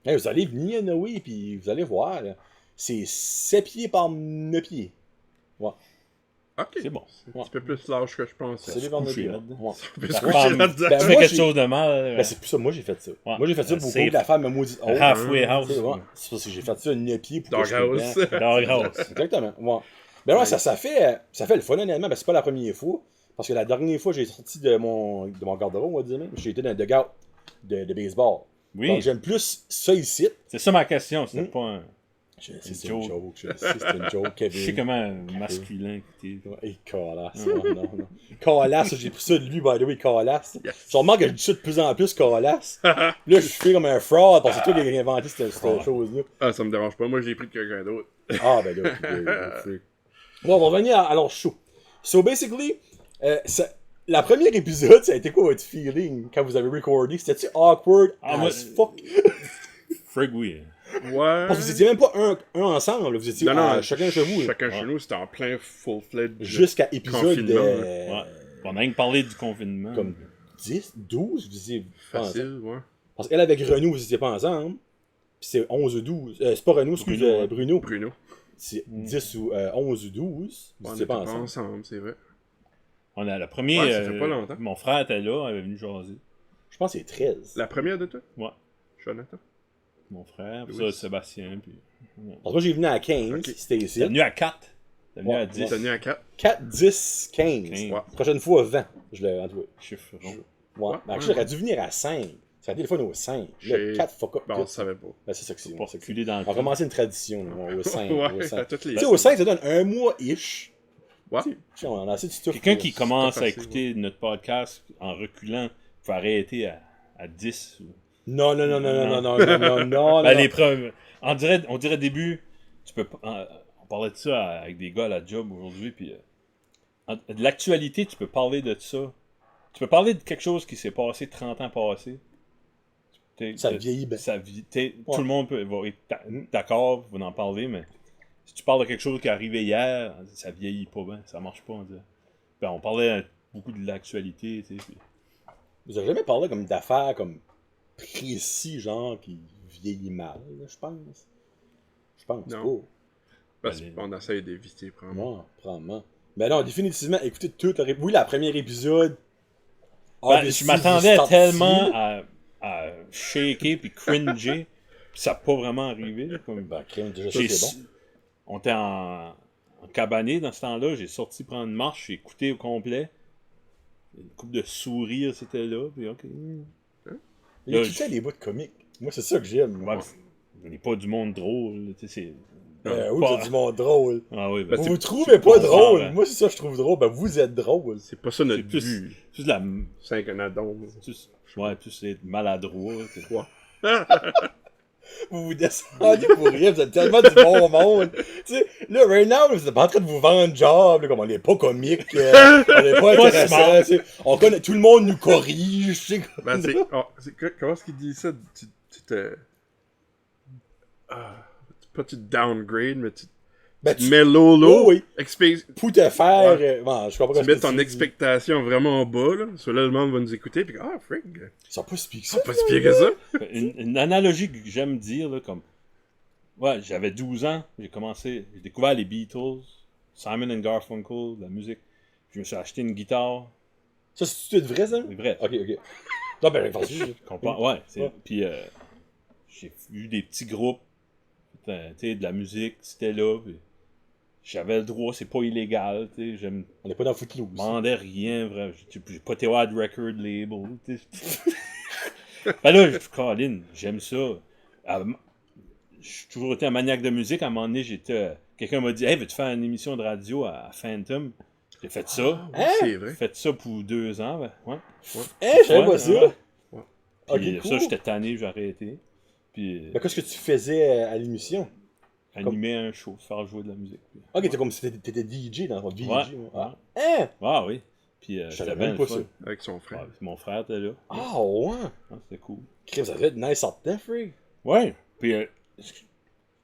Hey, vous allez venir, Noé, puis vous allez voir, là. C'est 7 pieds par 9 pieds. Ok. C'est bon. C'est un petit peu plus large que je pensais. C'est des par 9 couché pieds. là-dedans. Ouais. On peut Ça se coucher ressemble- là-dedans. Ben, Tu moi, fais quelque j'ai- chose de mal. Ben, c'est plus ça, moi j'ai fait ça. Ouais. Moi j'ai fait ça pour Safe. que la femme me maudit. Oh, Halfway house. c'est ouais. C'est parce que j'ai fait ça 9 pieds pour que je Doghouse. sois dedans. Doghouse. Exactement. Ouais. Ben ouais, ça fait le fun honnêtement, ben c'est pas la première fois. Parce que la dernière fois, j'ai sorti de mon garde-robe, on va dire même. J'ai été dans un dugout de baseball. Donc Oui. j'aime plus ça ici. C'est ça ma question. C'était Mm. pas un. Je sais, Une c'est une joke. joke. Je sais, c'est une joke, Je sais Kevin. comment masculin que t'es. Hey, Calas. Non. Calas, j'ai pris ça de lui, by the way, Calas. Yes. Je remarque que je dis ça de plus en plus, Calas. Là, je suis comme un fraud parce que c'est toi qui as inventé cette chose-là. Ah, ça me dérange pas. Moi, j'ai pris de quelqu'un d'autre. Ah, ben là, freak. Bon, on va revenir à leur show. So, basically, la première épisode, ça a été quoi votre feeling quand vous avez recordé? C'était-tu awkward as fuck? Frig, oui. Ouais. Parce que vous étiez même pas un ensemble, vous étiez chacun chez vous. Chacun chez nous, c'était en plein full-fledged. Jusqu'à épisode confinement, Ouais. On a rien que parlé du confinement. comme 10, 12, vous étiez pas ensemble. Facile, ouais. Parce qu'elle avec Renaud, vous étiez pas ensemble. Puis c'est 11 ou 12. C'est pas Renaud, excuse, Bruno. Bruno. C'est 10 ou 11 ou 12. Vous On étiez était pas pas ensemble. ensemble, c'est vrai. On a la première. Ouais, ça fait pas longtemps. Mon frère était là, il est venu jaser. Je pense que c'est 13. La première de toi? Ouais. Jonathan? Mon frère, puis Louis. ça, Sébastien, puis. Parce que moi, j'ai venu à 15, Ok. c'était ici. C'est venu à 4. C'est venu Ouais, à 10. T'es venu à 4? 4, 10, 15. 15. Ouais. Prochaine fois, 20. Je l'ai rendu. Chiffre rond. Ouais. Mais actually, j'aurais dû venir à 5. Ça a été le fun au 5. Là, J'ai- 4 fuck up. Bon, on savait pas. Ben, c'est ça que c'est. Pour c'est que c'est. reculer dans le On va commencer une tradition, là, au 5. Ouais, au à 5. toutes les... Tu sais, au 5, ça donne un mois-ish. Ouais. Tu sais, on a assez de stuff. Quelqu'un pour- qui commence pas à facile, écouter notre podcast en reculant, faut arrêter à 10. Non, non, non, non, non, non, non, non, non, non. Ben, les preuves. On dirait début, tu peux pas. On parlait de ça avec des gars à la job aujourd'hui, puis de l'actualité, tu peux parler de ça. Tu peux parler de quelque chose qui s'est passé 30 ans passés. Ça vieillit bien. Tout le monde va être d'accord, va en parler, mais si tu parles de quelque chose qui est arrivé hier, ça vieillit pas bien, ça marche pas, on dirait. Ben, on parlait beaucoup de l'actualité, tu sais. Puis... Vous avez jamais parlé comme d'affaires comme précis, genre, qui vieillit mal, là, je pense. Je pense Non. pas. Parce Allez. qu'on essaye d'éviter, probablement. Non, probablement. Ben non, définitivement, écoutez toute la... Oui, la première épisode... Ben, obviously, je m'attendais sorti. tellement à shaker puis cringer, puis ça n'a pas vraiment arrivé. Là, comme... Ben, crème, déjà, ça, J'ai- c'est bon. On était en cabané dans ce temps-là, j'ai sorti prendre une marche, j'ai écouté au complet. Une couple de sourires, c'était là, puis ok. Il y a Là, tout le temps des bouts de comiques. Moi, c'est ça que j'aime. Ouais, on n'est pas du monde drôle, tu sais, Oui, pas- vous êtes du monde drôle. Ah oui, Ben, Vous c'est- vous trouvez pas comprends, drôle. ben. Moi, c'est ça que je trouve drôle. Ben, vous êtes drôle. C'est pas ça notre c'est plus, but. plus de la... 5 anadons. plus être maladroit. que- Ouais. Vous vous descendez pour rire. Vous êtes tellement du bon monde. Tu sais, là, right now, vous êtes pas en train de vous vendre job. Là, comme on est pas comique. On est pas Pas intéressant. smart. Tu sais. On connaît, tout le monde nous corrige. Tu sais, comme Ben, ça. comment est-ce qu'il dit ça? Tu te... pas tu te downgrade, mais tu Ben, te mets low. Oh, oui. Expect... Pour te faire. Ouais. Bon, je comprends Tu pas mets ce que ton dis. expectation vraiment bas, là. Soit là, le monde va nous écouter, puis frig. Ils sont pas si pires que ça. C'est pas si pire que ça. Une analogie que j'aime dire, là, comme... Ouais, j'avais 12 ans, j'ai découvert les Beatles, Simon and Garfunkel, la musique. Je me suis acheté une guitare, Ça, c'est vrai, ça? c'est vrai. Ok, ok. Non, ben, vas-y. Je comprends. Ouais, Ouais. puis j'ai eu des petits groupes, tu sais, de la musique, c'était là, puis j'avais le droit, c'est pas illégal, tu sais, On est pas dans Footloose. je demandais rien, vrai. J'ai pas été voir de record label, tu sais. Ben là, Colin, j'aime ça. J'ai toujours été un maniaque de musique. À un moment donné, quelqu'un m'a dit, hey, veux-tu faire une émission de radio à Phantom? J'ai fait ça. Oui, c'est vrai. J'ai fait ça pour 2 ans, ben, ouais. Hein, je savais pas ça. Ouais. Ok, Puis cool. ça, j'étais tanné, j'ai arrêté. Puis Ben, qu'est-ce que tu faisais à l'émission? animer un show, faire jouer de la musique. Puis... Ok, t'es comme si t'étais DJ dans votre VJ. Ouais. Ah. Hein? Ah oui. Puis Je c'était savais bien même le pas fun. ça. Avec son frère. Ouais, puis mon frère était là. Ah, ouais. Ah, c'était cool. Crème, ça devait être nice en temps, free. Ouais. Puis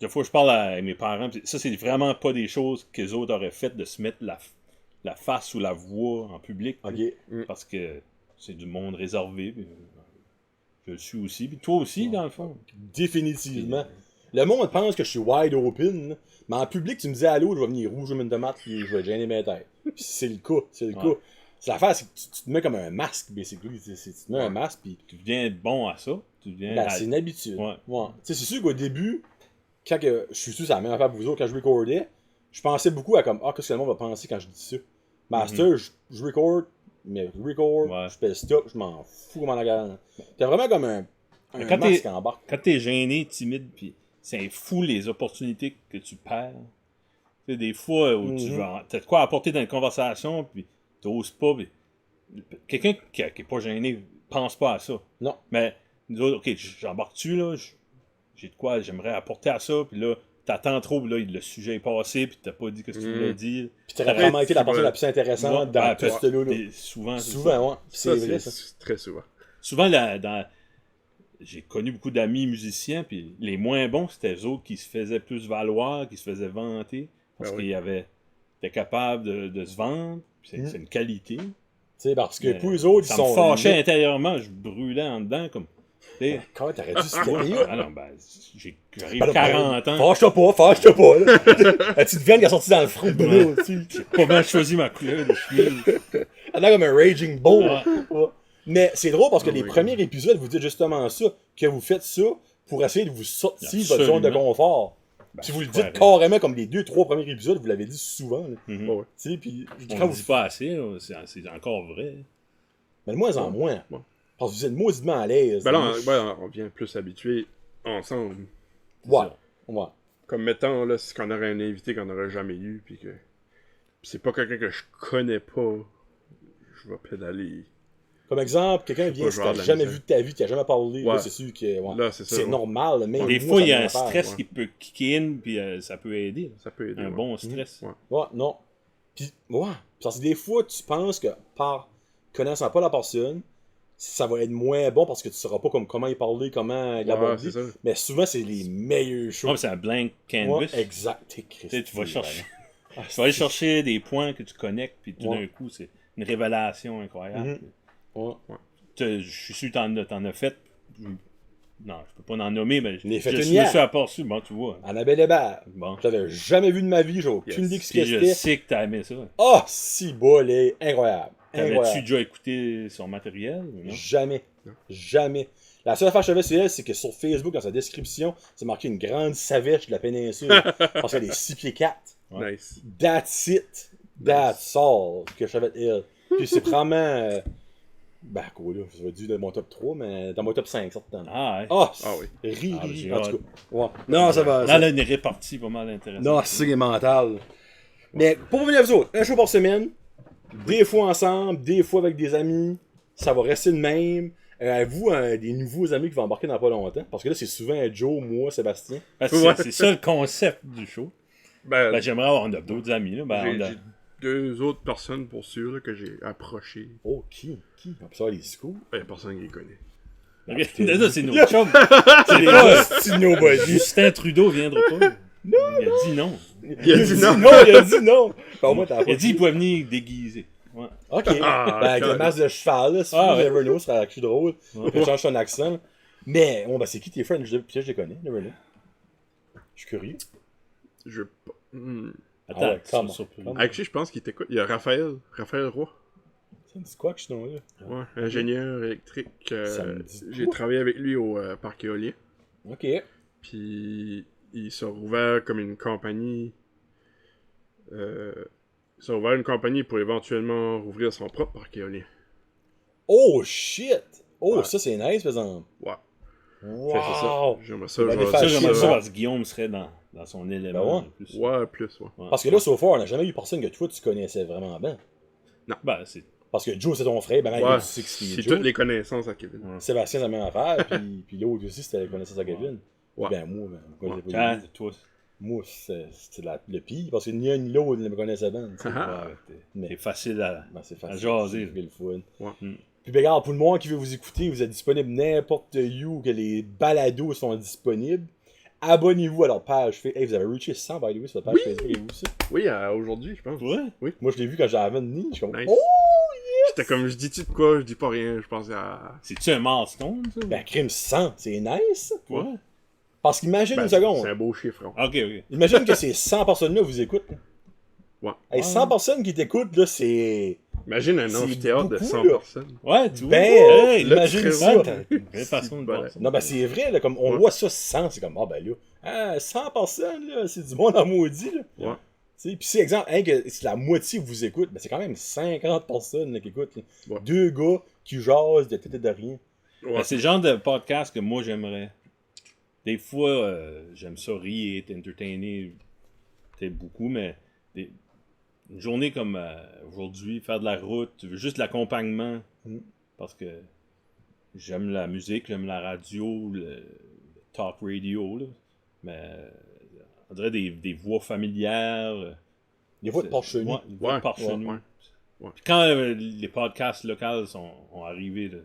des fois, je parle à mes parents. Puis ça, c'est vraiment pas des choses que les autres auraient faites de se mettre la face ou la voix en public. Ok. Parce que c'est du monde réservé. Puis, je le suis aussi. Puis toi aussi, dans le fond. Définitivement. Le monde pense que je suis wide open, là. Mais en public, tu me dis allô, je vais venir rouge comme une tomate, puis je vais gêner mes têtes. Puis c'est le cas, c'est le Ouais. cas. C'est l'affaire, c'est que tu te mets comme un masque, basically. Tu te mets un masque, puis Tu deviens bon à ça. Tu deviens. ben, c'est une habitude. Ouais. Tu sais, c'est sûr qu'au début, quand je suis sûr, c'est la même affaire pour vous autres, quand je recordais, je pensais beaucoup à comme, qu'est-ce que le monde va penser quand je dis ça. Master, je record, mais Ouais. je fais stop, je m'en fous comme en la T'as vraiment comme un Quand masque en barque. Quand t'es gêné, timide, puis c'est fou les opportunités que tu perds. Tu sais, des fois où tu veux t'as de quoi apporter dans une conversation, puis t'oses pas. Puis quelqu'un qui est pas gêné pense pas à ça. Non. Mais nous autres, ok, j'embarque-tu là, j'ai de quoi j'aimerais apporter à ça, puis là, t'attends trop, là, le sujet est passé, puis t'as pas dit ce que tu voulais dire. Puis t'aurais vraiment été la personne la plus Ouais, intéressante dans tout ce lot-là. et souvent, c'est ça. Souvent, ouais. C'est vrai, ça. Très souvent. Souvent, j'ai connu beaucoup d'amis musiciens, puis les moins bons, c'était eux autres qui se faisaient plus valoir, qui se faisaient vanter, parce qu'ils étaient capables de se vendre, puis c'est une qualité. Tu sais, parce que Mais pour eux autres, ils ça sont. me fâchait intérieurement, je brûlais en dedans, comme... t'sais. Comment t'aurais dû se taper, Ah non, ben, j'arrive Ben, 40 ans, Fâche-toi pas, là. La petite veine qui est sortie dans le front de l'eau, tu sais. j'ai pas mal choisi ma couleur de chemise. Elle a comme un Raging Bull. Ouais. Ouais. Mais c'est drôle parce que Oh les my premiers épisodes, vous dites justement ça, que vous faites ça pour essayer de vous sortir de votre Absolument. zone de confort. Ben, Si vous le c'est dites correct. carrément comme les 2-3 premiers épisodes, vous l'avez dit souvent. Là. Mhm. Ouais. Tu sais, puis On quand le vous dit pas assez, là, c'est encore vrai. mais de moins en moins. Ouais. Parce que vous êtes mauditement à l'aise. Ben là, on vient plus s'habituer ensemble. Ouais. Ouais. Comme mettons, là, si on aurait un invité qu'on n'aurait jamais eu, puis que puis c'est pas quelqu'un que je connais pas, je vais pédaler. Comme exemple, quelqu'un vient, pas, si je vais avoir t'as de la jamais misère. vu de ta vie, tu n'as jamais parlé, Ouais. là, c'est sûr que ouais. Là, c'est ça. C'est ouais. normal. Mais Des moi, fois, ça il y a me un fait peur. stress ouais. qui peut kicker in, puis ça peut aider. Ça peut aider. Un ouais. bon stress. Ouais. Ouais, non. Puis, ouais. Parce que des fois, tu penses que par connaissant pas la personne, ça va être moins bon parce que tu sauras pas comment y parler, comment Ouais, l'aborder. c'est ça. Mais souvent, c'est les meilleurs shows. Ouais, c'est un blank canvas. Ouais, exact. T'es Tu sais, tu vas Christy, chercher. ouais. Tu vas aller chercher des points que tu connectes, puis tout Ouais. d'un coup, c'est une révélation incroyable. Ouais. Je suis sûr que t'en as fait. Non, je peux pas en nommer, mais L'ai fait je une me hier. suis aperçu. Bon, tu vois. Annabelle Hébert. Bon. Je l'avais jamais vu de ma vie, j'ai aucune Yes. idée de ce Puis que je c'était. sais que t'as aimé ça. Ah, si bol, incroyable. T'avais-tu Incroyable. déjà écouté son matériel ou non? Jamais. Jamais. La seule affaire que je savais, c'est elle, c'est que sur Facebook, dans sa description, c'est marqué une grande savèche de la péninsule. parce qu'elle est 6 pieds 4. Ouais. Nice. That's it. That's all que je savais de elle. Puis c'est vraiment. Ben, quoi, là, je vais dire dans mon top 3, mais dans mon top 5, certainement. Ah, ouais. Ah, Ah oui. Ah, j'ai en tout hâte. cas. Ouais. Non, ça va. Là, elle est répartie pas mal intéressante. Non, c'est mental. Mais pour revenir à vous autres, un show par semaine, des fois ensemble, des fois avec des amis, ça va rester le même. Avez-vous des nouveaux amis qui vont embarquer dans pas longtemps? Parce que là, c'est souvent Joe, moi, Sébastien. Parce que Ouais. c'est ça le concept du show. Ben, Ben, j'aimerais avoir d'autres amis. Là. Ben, j'ai on a- j'ai 2 autres personnes pour sûr là, que j'ai approchées. Oh, qui? On peut savoir les scoops. Ben, personne qui les connaît. Là, c'est nos chums. C'est C'est nobody. Justin Trudeau viendra pas. Non. Il a dit non. Il a dit non. Il a dit non. Au moins, t'as Il pas a dit qu'il pouvait venir déguisé. Ouais. Ok. Ah, Ben, avec le correct. masque de cheval, là, si Ah, vous ouais. never know, ça serait actually drôle. Ouais. Puis change son accent. Là. Mais, bon, ben, c'est qui tes friends? Puis je les connais, never know. Je suis curieux. Je veux pas. Attends, Ah ouais, comment? sur- Actually, je pense qu'il était quoi? Il y a Raphaël Roy. Ça me dit quoi que ce nom-là? Ouais, ingénieur électrique. Ça me dit J'ai quoi? travaillé avec lui au parc éolien. Ok. Puis il s'est rouvert comme une compagnie. Il s'est rouvert une compagnie pour éventuellement rouvrir son propre parc éolien. Oh shit! Oh, Ouais. ça c'est nice, par exemple. Ouais. Wow! Fait que c'est ça. J'aimerais ça. Ben, genre, les Ça, fâches, j'aimerais ça. ça parce que Guillaume serait dans son élément. Ben ouais. en plus. Ouais, plus, ouais. Ouais. Parce que là, so far, on n'a jamais eu personne que toi tu connaissais vraiment bien. Ben, c'est... Parce que Joe c'est ton frère, ben Ouais, tu sais que c'est c'est Joe. toutes les connaissances à Kevin. Ouais. Sébastien, c'est la même affaire, puis l'autre aussi c'était la connaissance à Kevin. Ouais. Ben moi, moi, Ouais. j'ai pas Quand, eu. toi, Moi, c'était le pire, parce que ni un ni l'autre ne me connaissait bien. tu sais. Ah. ouais, Mais- t'es facile à... Ben, c'est À facile. jaser. C'est le fun. Ouais. Puis, ben, regarde, pour le monde qui veut vous écouter, vous êtes disponible n'importe où que les balados sont disponibles. Abonnez-vous à leur page Facebook. Hey, vous avez reaché 100, by the way, sur la page Facebook. Et vous aussi. Oui, aujourd'hui, je pense. Ouais? Moi, je l'ai vu quand j'avais 20 Je suis comme, Nice. oh! J'étais comme, je dis-tu de quoi? Je dis pas rien. Je pensais à. C'est-tu un milestone, ça? Ben, crime 100, c'est nice. Ouais. Parce qu'imagine Ben, une seconde. c'est un beau chiffre. hein. Ok, ok. Imagine que ces 100 personnes-là vous écoutent. Ouais. Hey, 100 personnes qui t'écoutent, là, c'est. Imagine un C'est amphithéâtre de beaucoup, 100 là. personnes. Ouais, tu vois. Ben, Hey, là, imagine tu ça. ouais, t'as une vraie façon de Voilà. voir ça. Non, ben c'est vrai, là, comme on Ouais. voit ça 100, c'est comme, ah ben là, hein, 100 personnes, là, c'est du monde en maudit, là. Ouais. Tu sais, puis si, exemple, hein, que si la moitié vous écoute, ben c'est quand même 50 personnes là, qui écoutent. Là. Ouais. 2 gars qui jasent de tout et de rien. Ouais. Ben, c'est le genre de podcast que moi j'aimerais. Des fois, j'aime ça rire, être entertainé, peut-être beaucoup, mais une journée comme aujourd'hui, faire de la route, juste l'accompagnement, Mm. parce que j'aime la musique, j'aime la radio, le talk radio, là, mais on dirait des voix familières. Des fois de porche-chenille. Ouais, des voix de Ouais, porche-chenille. ouais. Puis quand les podcasts locaux ont arrivé, là,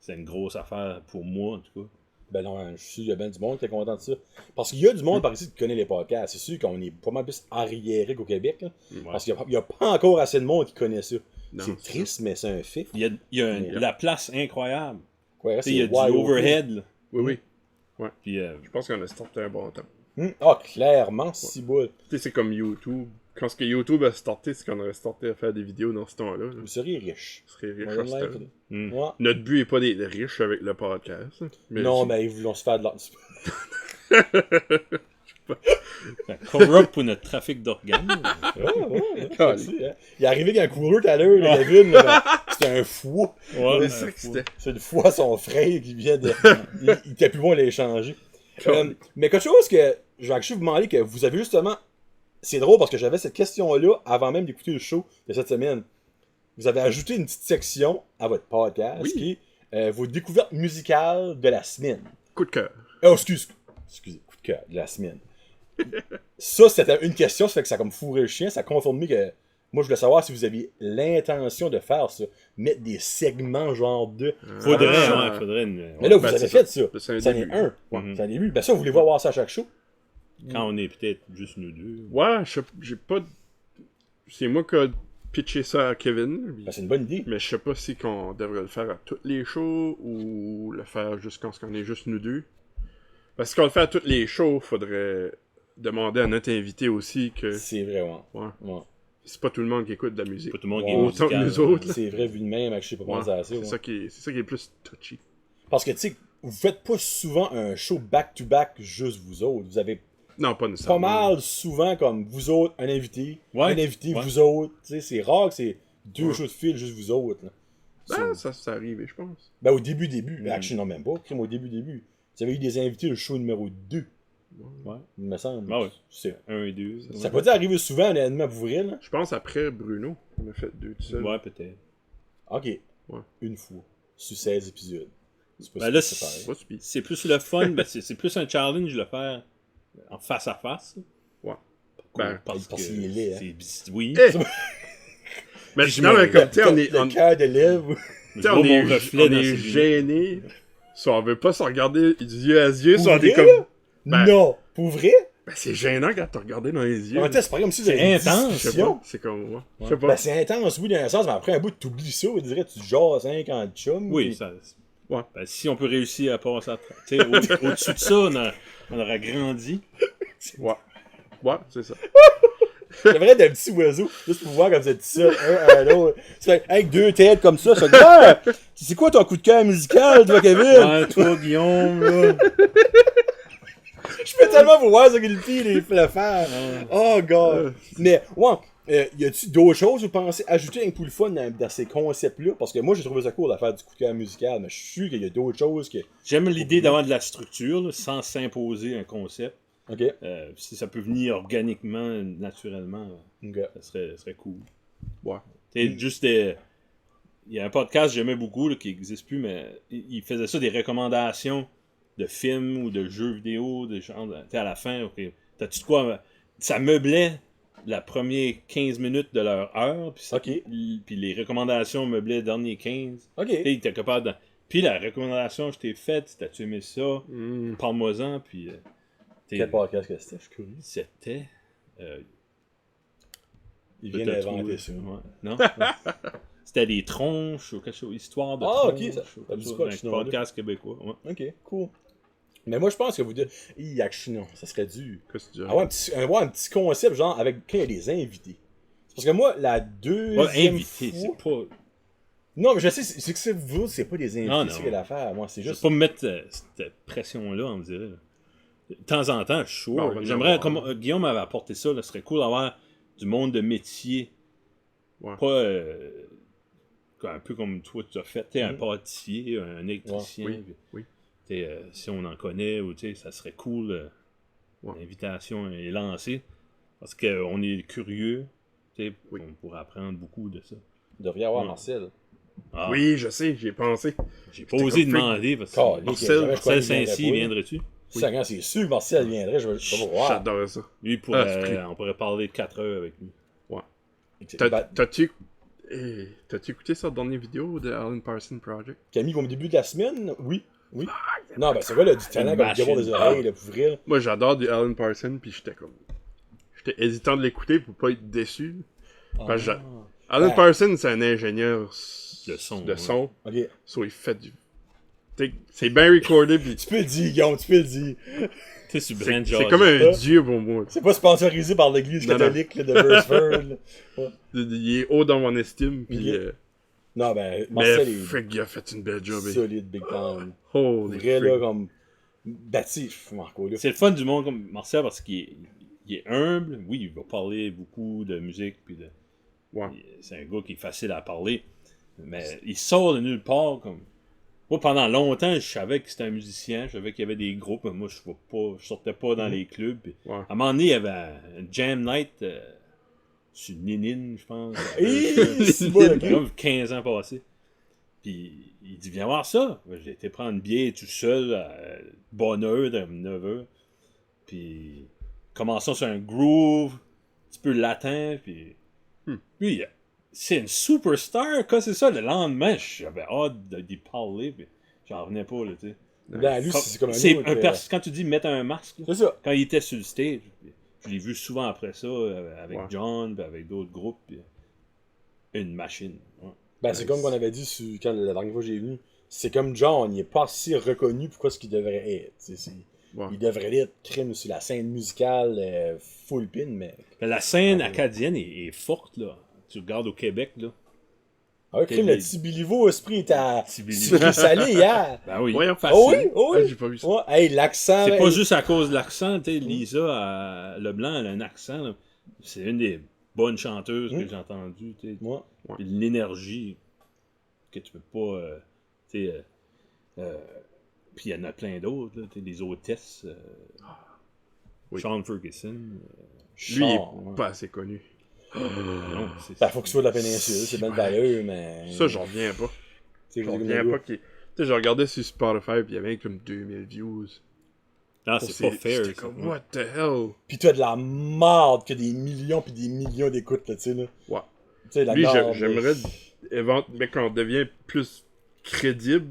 c'est une grosse affaire pour moi, en tout cas. Ben non, je suis sûr qu'il y a bien du monde qui est content de ça. Parce qu'il y a du monde par ici qui connaît les podcasts. C'est sûr qu'on est pas mal plus arriéré qu'au Québec. Là, parce qu'il n'y a pas encore assez de monde qui connaît ça. Non, C'est triste, mais c'est un fait. Il y a la place incroyable. Ouais, Tu sais, il y a du wide open. overhead. Là. Oui. Puis, Je pense qu'on a starté un bon temps. Ah, clairement, si boule. Tu sais, c'est comme YouTube. Quand ce que YouTube a starté, c'est qu'on aurait starté à faire des vidéos dans ce temps-là. Là. Vous seriez riche. Ce serait riche Modern à ce life, temps. Ouais. Notre but est pas d'être riche avec le podcast. Mais Non, mais ils voulont se faire de l'argent. cover-up pour notre trafic d'organes. Il est arrivé qu'un coureur tout à l'heure, là, Kevin, là, c'était un fou. Ouais, c'est ça que c'était. C'est une fois son frère qui vient de. Il était plus bon à l'échanger. Mais quelque chose que je vais vous demander que vous avez justement. C'est drôle parce que j'avais cette question-là avant même d'écouter le show de cette semaine. Vous avez ajouté une petite section à votre podcast qui est vos découvertes musicales de la semaine. Coup de cœur. Oh, excusez, coup de cœur de la semaine. Ça, c'était une question, ça fait que ça a comme fourré le chien, ça a confirmé que. Moi, je voulais savoir si vous aviez l'intention de faire ça. Mettre des segments genre de. Faudrait Mais là, vous Ben, avez c'est fait ça. C'est un Ça en début. est un. Mhm. C'est un début. Ben ça, vous voulez voir ça à chaque show? Quand on est peut-être juste nous deux. Ouais, j'ai pas. C'est moi qui ai pitché ça à Kevin. Ben, c'est une bonne idée. Mais je sais pas si qu'on devrait le faire à tous les shows ou le faire juste quand on est juste nous deux. Parce que quand on le fait à tous les shows, faudrait demander à notre invité aussi que. C'est vraiment. Ouais. C'est pas tout le monde qui écoute de la musique. Pas tout le monde Ouais, qui est autant que musical, nous autres, là. C'est vrai, vu de même, je sais pas Ouais, penser à ça. c'est ouais. ça qui est plus touchy. Parce que, tu sais, vous faites pas souvent un show back-to-back juste vous autres. Vous avez Non, pas pas nécessairement. mal souvent comme vous autres, un invité, Ouais, un invité, ouais. vous autres. Tu sais, c'est rare que c'est deux Ouais. shows de fil juste vous autres. Là. Ben, So- ça arrive, je pense. Ben, au début. Mm. Actually, non, même pas. Crime, au début. Vous avez eu des invités au show numéro 2, Ouais. il me semble. Ah ouais. C'est- 1 et 2. Ça peut pas arriver souvent, honnêtement, pour vrai, là. Je pense après Bruno, on a fait 2 tout seul. Ouais, peut-être. Ok. Ouais. Une fois. Sur 16 épisodes. C'est pas Ben si là, c'est pareil. Pas si pire. C'est plus le fun, ben c'est plus un challenge de le faire en face à face. Ouais. Ben, parce qu'il est laid, hein. Oui. Eh! Mais Puis je non, me- mais comme, tu sais, on est, Le cœur de lèvres. Je tu sais, vois on mon est, reflet on dans est ses gêné. Soit on veut pas se regarder yeux à yeux, Pour soit on est vrai, comme. là? Ben- Non. Pour vrai? Ben, c'est gênant quand t'as regardé dans les yeux. En même temps, c'est pas comme si vous avez C'est une intense. Je sais discussion. pas, c'est comme moi. Je sais Ben, pas. c'est intense, oui, dans un sens, mais après un bout, t'oublies ça, on dirait que tu jases 50 chums. Oui, puis- ça. Ouais. Ben, si on peut réussir à passer à tu sais, au-dessus de ça, on aura grandi. Ouais. Ouais, c'est ça. J'aimerais d'un petit oiseau, juste pour voir comme vous êtes seul, un à l'autre. Tu fais, avec deux têtes comme ça, ouais, c'est quoi ton coup de cœur musical, toi, Kevin? Ouais, toi, Guillaume, là. Je peux tellement vous voir ce qu'il le faire. Oh, God. Mais, ouais, y a-tu d'autres choses, vous pensez, ajouter un coup de fun dans ces concepts-là? Parce que moi, j'ai trouvé ça cool d'affaire du coup de cœur musical, mais je suis sûr qu'il y a d'autres choses que. J'aime l'idée d'avoir de la structure, là, sans s'imposer un concept. Ok. Si ça peut venir organiquement, naturellement, Ok. ça serait cool. Ouais. Tu sais, juste des. Il y a un podcast que j'aimais beaucoup là, qui n'existe plus, mais il faisait ça des recommandations de films ou de jeux vidéo, des genres. Tu sais, à la fin, ok, t'as-tu de quoi? Ça meublait la première 15 minutes de leur heure, puis Ok. puis les recommandations meublaient les derniers 15. Ok. Tu sais, il était capable de. Puis la recommandation que je t'ai faite, t'as-tu aimé ça? Mm. Parle-moi-en, puis. T'sais, Quel podcast que c'était? Je suis curieux. c'était. Il vient peut-être d'inventer trouvé. ça. Ouais. Non? C'était des tronches ou quelque chose, histoire de Ah, ok, tronches. ça ou me quelque dit chose, pas, un sinon, podcast québécois. Ouais. Ok, cool. Mais moi, je pense que vous dites. Non, ça serait dur. Qu'est-ce que tu dis? Avoir un petit concept, genre, avec quand il y a des invités. C'est parce que moi, la deuxième. Pas invité, fois... c'est pas. Non, mais je sais, c'est que vous, c'est pas des invités, Non, non. c'est que l'affaire. Moi, c'est Je veux juste. pas me mettre cette pression-là, on dirait. Là. De temps en temps, je suis Bon, on sûr. va J'aimerais, en comme avoir. Guillaume m'avait apporté ça, là, ce serait cool d'avoir du monde de métier. Ouais. Pas un peu comme toi tu as fait, t'es un Mhm. pâtissier, un électricien. Oui, puis, oui. t'sais, si on en connaît, ou ça serait cool. Ouais. L'invitation est lancée. Parce qu'on est curieux. Oui. On pourrait apprendre beaucoup de ça. Vous devriez avoir Ouais. Marcel. Ah, Oui, je sais, j'y ai pensé. j'ai pas osé comme demander parce Calme, que Marcel Marcel Saint-Cyr, viendrais-tu? Oui. 5 ans, c'est sûr que Martial viendrait, je vais voir. J'adore ça. Lui, on pourrait parler de 4 heures avec lui. Ouais. Bah, T'as-tu écouté sa dernière vidéo de Alan Parsons Project? Camille, au début de la semaine, oui. Non, ben, c'est vrai, là, du talent comme il des oreilles, là, pour vrai. Là. Moi, j'adore du Alan Parsons, puis j'étais hésitant de l'écouter pour pas être déçu. Parce que Alan Parsons, c'est un ingénieur de son. Ok. So, il fait du... C'est bien recordé, puis... Tu peux le dire, Guillaume, tu peux le dire. Tu sais, C'est comme un dieu pour moi. C'est pas sponsorisé par l'église catholique là, de Burstford. Ouais. Il est haut dans mon estime, puis... Non, ben, mais Marcel frick, il a fait une belle job. solide, big time. Holy Vrai, frick. là, comme... Bâtif, Marco, là. C'est le fun du monde comme Martial parce qu'il est humble. Oui, il va parler beaucoup de musique, puis de... Ouais. C'est un gars qui est facile à parler. Mais il sort de nulle part, comme... Moi, pendant longtemps, je savais que c'était un musicien, je savais qu'il y avait des groupes, mais moi, je sortais pas dans les clubs. Puis, Ouais. à un moment donné, il y avait un jam night sur Ninin, je pense. C'est bon, ok. Comme 15 ans passés. Puis, il dit, viens voir ça. J'ai été prendre une bière tout seul, à bonne heure de 9h. Puis, commençons sur un groove, un petit peu latin, puis... Lui, c'est une superstar, quoi, c'est ça. Le lendemain, j'avais hâte d'y parler, puis j'en revenais pas, là, tu sais. Ben, lui, c'est comme un autre... Quand tu dis mettre un masque, là, C'est ça. quand il était sur le stage, je l'ai vu souvent après ça, avec Ouais. John, puis avec d'autres groupes, puis une machine. Ouais. Ben, c'est comme qu'on avait dit quand la dernière fois que j'ai vu. C'est comme John, il est pas si reconnu pour quoi ce qu'il devrait être. Ouais. Il devrait être crime sur la scène musicale full pin, mais... Mais la scène acadienne est forte, là. Tu regardes au Québec, là. Ah, crime, le petit Bilivo Esprit est à Bilivo. sucré salé hier. Ben oui. Voyons, facile. Oh oui, oh oui. Ah, j'ai pas vu ça. Ouais, hey, l'accent... C'est hey. pas juste à cause de l'accent, tu sais. Lisa Leblanc, elle a un accent, là. C'est une des bonnes chanteuses que j'ai entendues, tu sais. Ouais. Puis l'énergie que tu peux pas, tu sais. Puis il y en a plein d'autres, là, tu sais, des hôtesses. Oui. Sean Ferguson. Lui, il Chant, est ouais. pas assez connu. Non, c'est Ben, faut qu'il soit de la péninsule, c'est bien valeur, mais... Ça, j'en reviens pas. C'est J'en reviens pas qu'il... Tu sais, je regardais sur Spotify, puis il y avait comme 2000 views. Non, c'est pas fair. J'étais ça. comme, what the hell? Pis t'as de la marde que des millions pis des millions d'écoutes, là, tu sais, là. Ouais. Tu sais, la Lui, marde, j'aimerais, mais quand on devient plus crédible,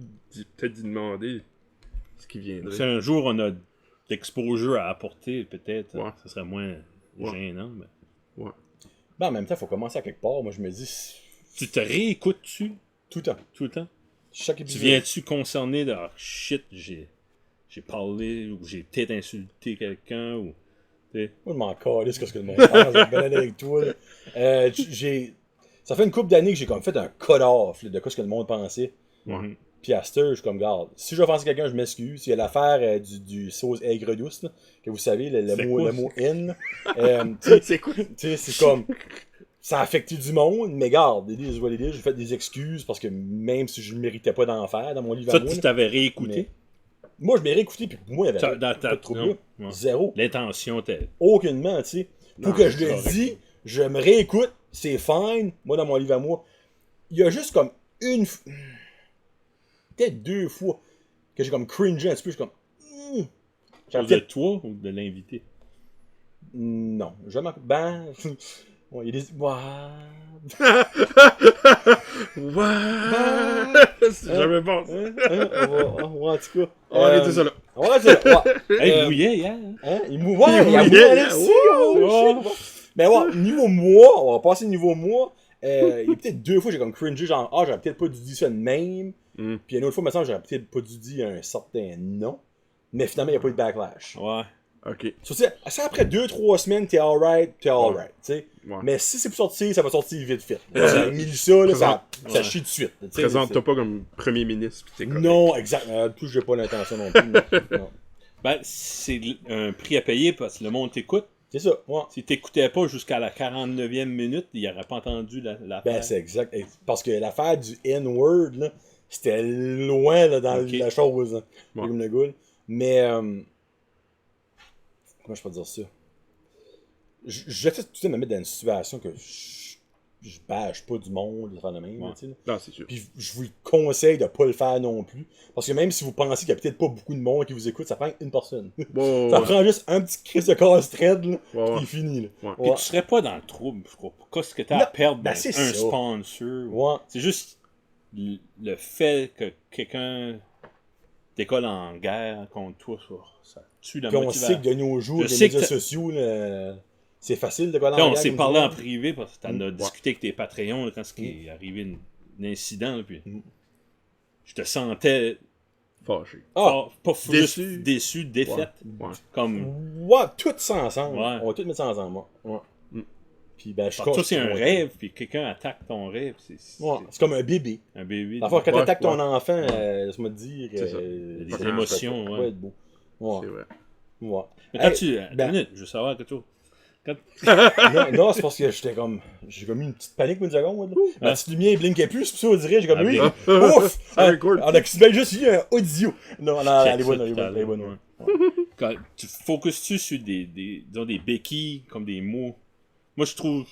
peut-être d'y demander ce qui viendrait. Si un jour on a d'exposure à apporter, peut-être, Ouais. ça serait moins gênant. Mais... Ben, en même temps, faut commencer à quelque part. Moi, je me dis, Tu te réécoutes-tu tout le temps. tout le temps? Chaque Tu épisode. viens-tu concerné de shit, j'ai parlé ou j'ai peut-être insulté quelqu'un ou. Moi, je m'en calisse ce que le monde pense. Je vais bien aller avec toi, là. Ça fait une couple d'années que j'ai comme fait un cut-off là, de quoi ce que le monde pensait. Mhm. Puis à cette heure, je suis comme, garde, si je vais offenser quelqu'un, je m'excuse. Il y a l'affaire du sauce aigre douce, là, que vous savez, le mot in. C'est quoi? Tu sais, c'est comme. Ça a affecté du monde, mais garde, j'ai fait des excuses parce que même si je ne méritais pas d'en faire dans mon livre à Ça, moi. tu t'avais réécouté? Moi, je m'ai réécouté, puis pour moi, il y avait pas de trouble. non, Là. ouais. Zéro. L'intention, t'es. Aucunement, tu sais. Pour Non, que je c'est le correct. dise, je me réécoute, c'est fine. Moi, dans mon livre à moi, il y a juste comme peut-être 2 fois que j'ai comme cringé un petit peu. Je suis comme. J'aurais De peut-être- toi ou de l'invité? Non, jamais. Ben. Bon, il y a des. What? C'est jamais bon. Ça. On va en tout cas. On va arrêter ça là. On va arrêter ça là. Ouais. Hey, il mouillait hier. Hein? Hein? Il mouillait, il a mouillait, mouillé hein? Alexis, oh, shit. Mais ouais, niveau moi, on va passer niveau moi. Il y a peut-être 2 fois j'ai comme cringé, genre, j'aurais peut-être pas dû dire ça de même. Mm. Puis une autre fois, maintenant, j'aurais peut-être pas dû dire un certain nom. Mais finalement, il n'y a pas eu de backlash. Ouais. Ok. Ça, après 2-3 semaines, t'es alright, tu sais. Ouais. Mais si c'est pour sortir, ça va sortir vite fait. J'ai mis ça, là, ça chie tout de suite. tu sais, Présente-toi pas comme premier ministre, pis t'es c'est- correct. Non, exactement. Tout, j'ai pas l'intention non plus. Non. Ben, c'est un prix à payer parce que le monde t'écoute. C'est ça, ouais. Si t'écoutais pas jusqu'à la 49e minute, il aurait pas entendu la Ben, c'est exact. Parce que l'affaire du N-word, là, c'était loin là, dans Ok. la chose. Hein, Ouais. comme le goût. Mais, comment je peux dire ça? Je vais tout de suite me mettre dans une situation que je bâche pas du monde, des affaires de même, Ouais. tu sais. Non, c'est sûr. Puis je vous conseille de pas le faire non plus. Parce que même si vous pensez qu'il y a peut-être pas beaucoup de monde qui vous écoute, ça prend une personne. Bon, Ça ouais. prend juste un petit crise de casse-traite, là, Ouais, ouais. puis fini, là. Ouais. Puis tu serais pas dans le trouble, je crois. Qu'est-ce que t'as à Non, perdre ben dans c'est un ça. sponsor? Ouais. C'est juste le fait que quelqu'un décolle en guerre contre toi, ça tue la Puis on motivation. sait que de nos jours, Je les sais médias que sociaux, là, c'est facile de coller Là, en on guerre s'est comme parlé ça. en privé parce que t'en as Ouais. discuté avec tes Patreons là, quand il est arrivé un incident. Là, puis Mm. je te sentais Fâché. Ah, pas déçu. juste déçu, défaite. Ouais. Comme, ouais, tout ça ensemble. Ouais. On va tout mettre ça ensemble, moi. Ouais. Mm. Puis ben, je parce que toi, c'est un ouais. rêve, puis quelqu'un attaque ton rêve. C'est Ouais, c'est comme un bébé. un bébé. Parfois, quand Ouais, t'attaques ton ouais. enfant, laisse-moi te dire. C'est ça. Des Pas émotions, ça ouais. peut être beau. Ouais. C'est vrai. Ouais. Mais quand Hey, tu. ben- Attends une minute, je veux savoir quelque chose. non, c'est parce que j'étais comme. J'ai comme eu une petite panique une seconde. Là. Ma Ouais. petite lumière blinkait plus, c'est pour ça on dirait, j'ai comme Ah, oui. bien. Ouf! Ça record. On a juste eu un audio. Non, non, elle est Check bonne, ça elle est tout à bonne, elle est bonne. l'heure, Ouais. Quand tu focuses-tu sur disons, des béquilles, comme des mots. Moi, je trouve,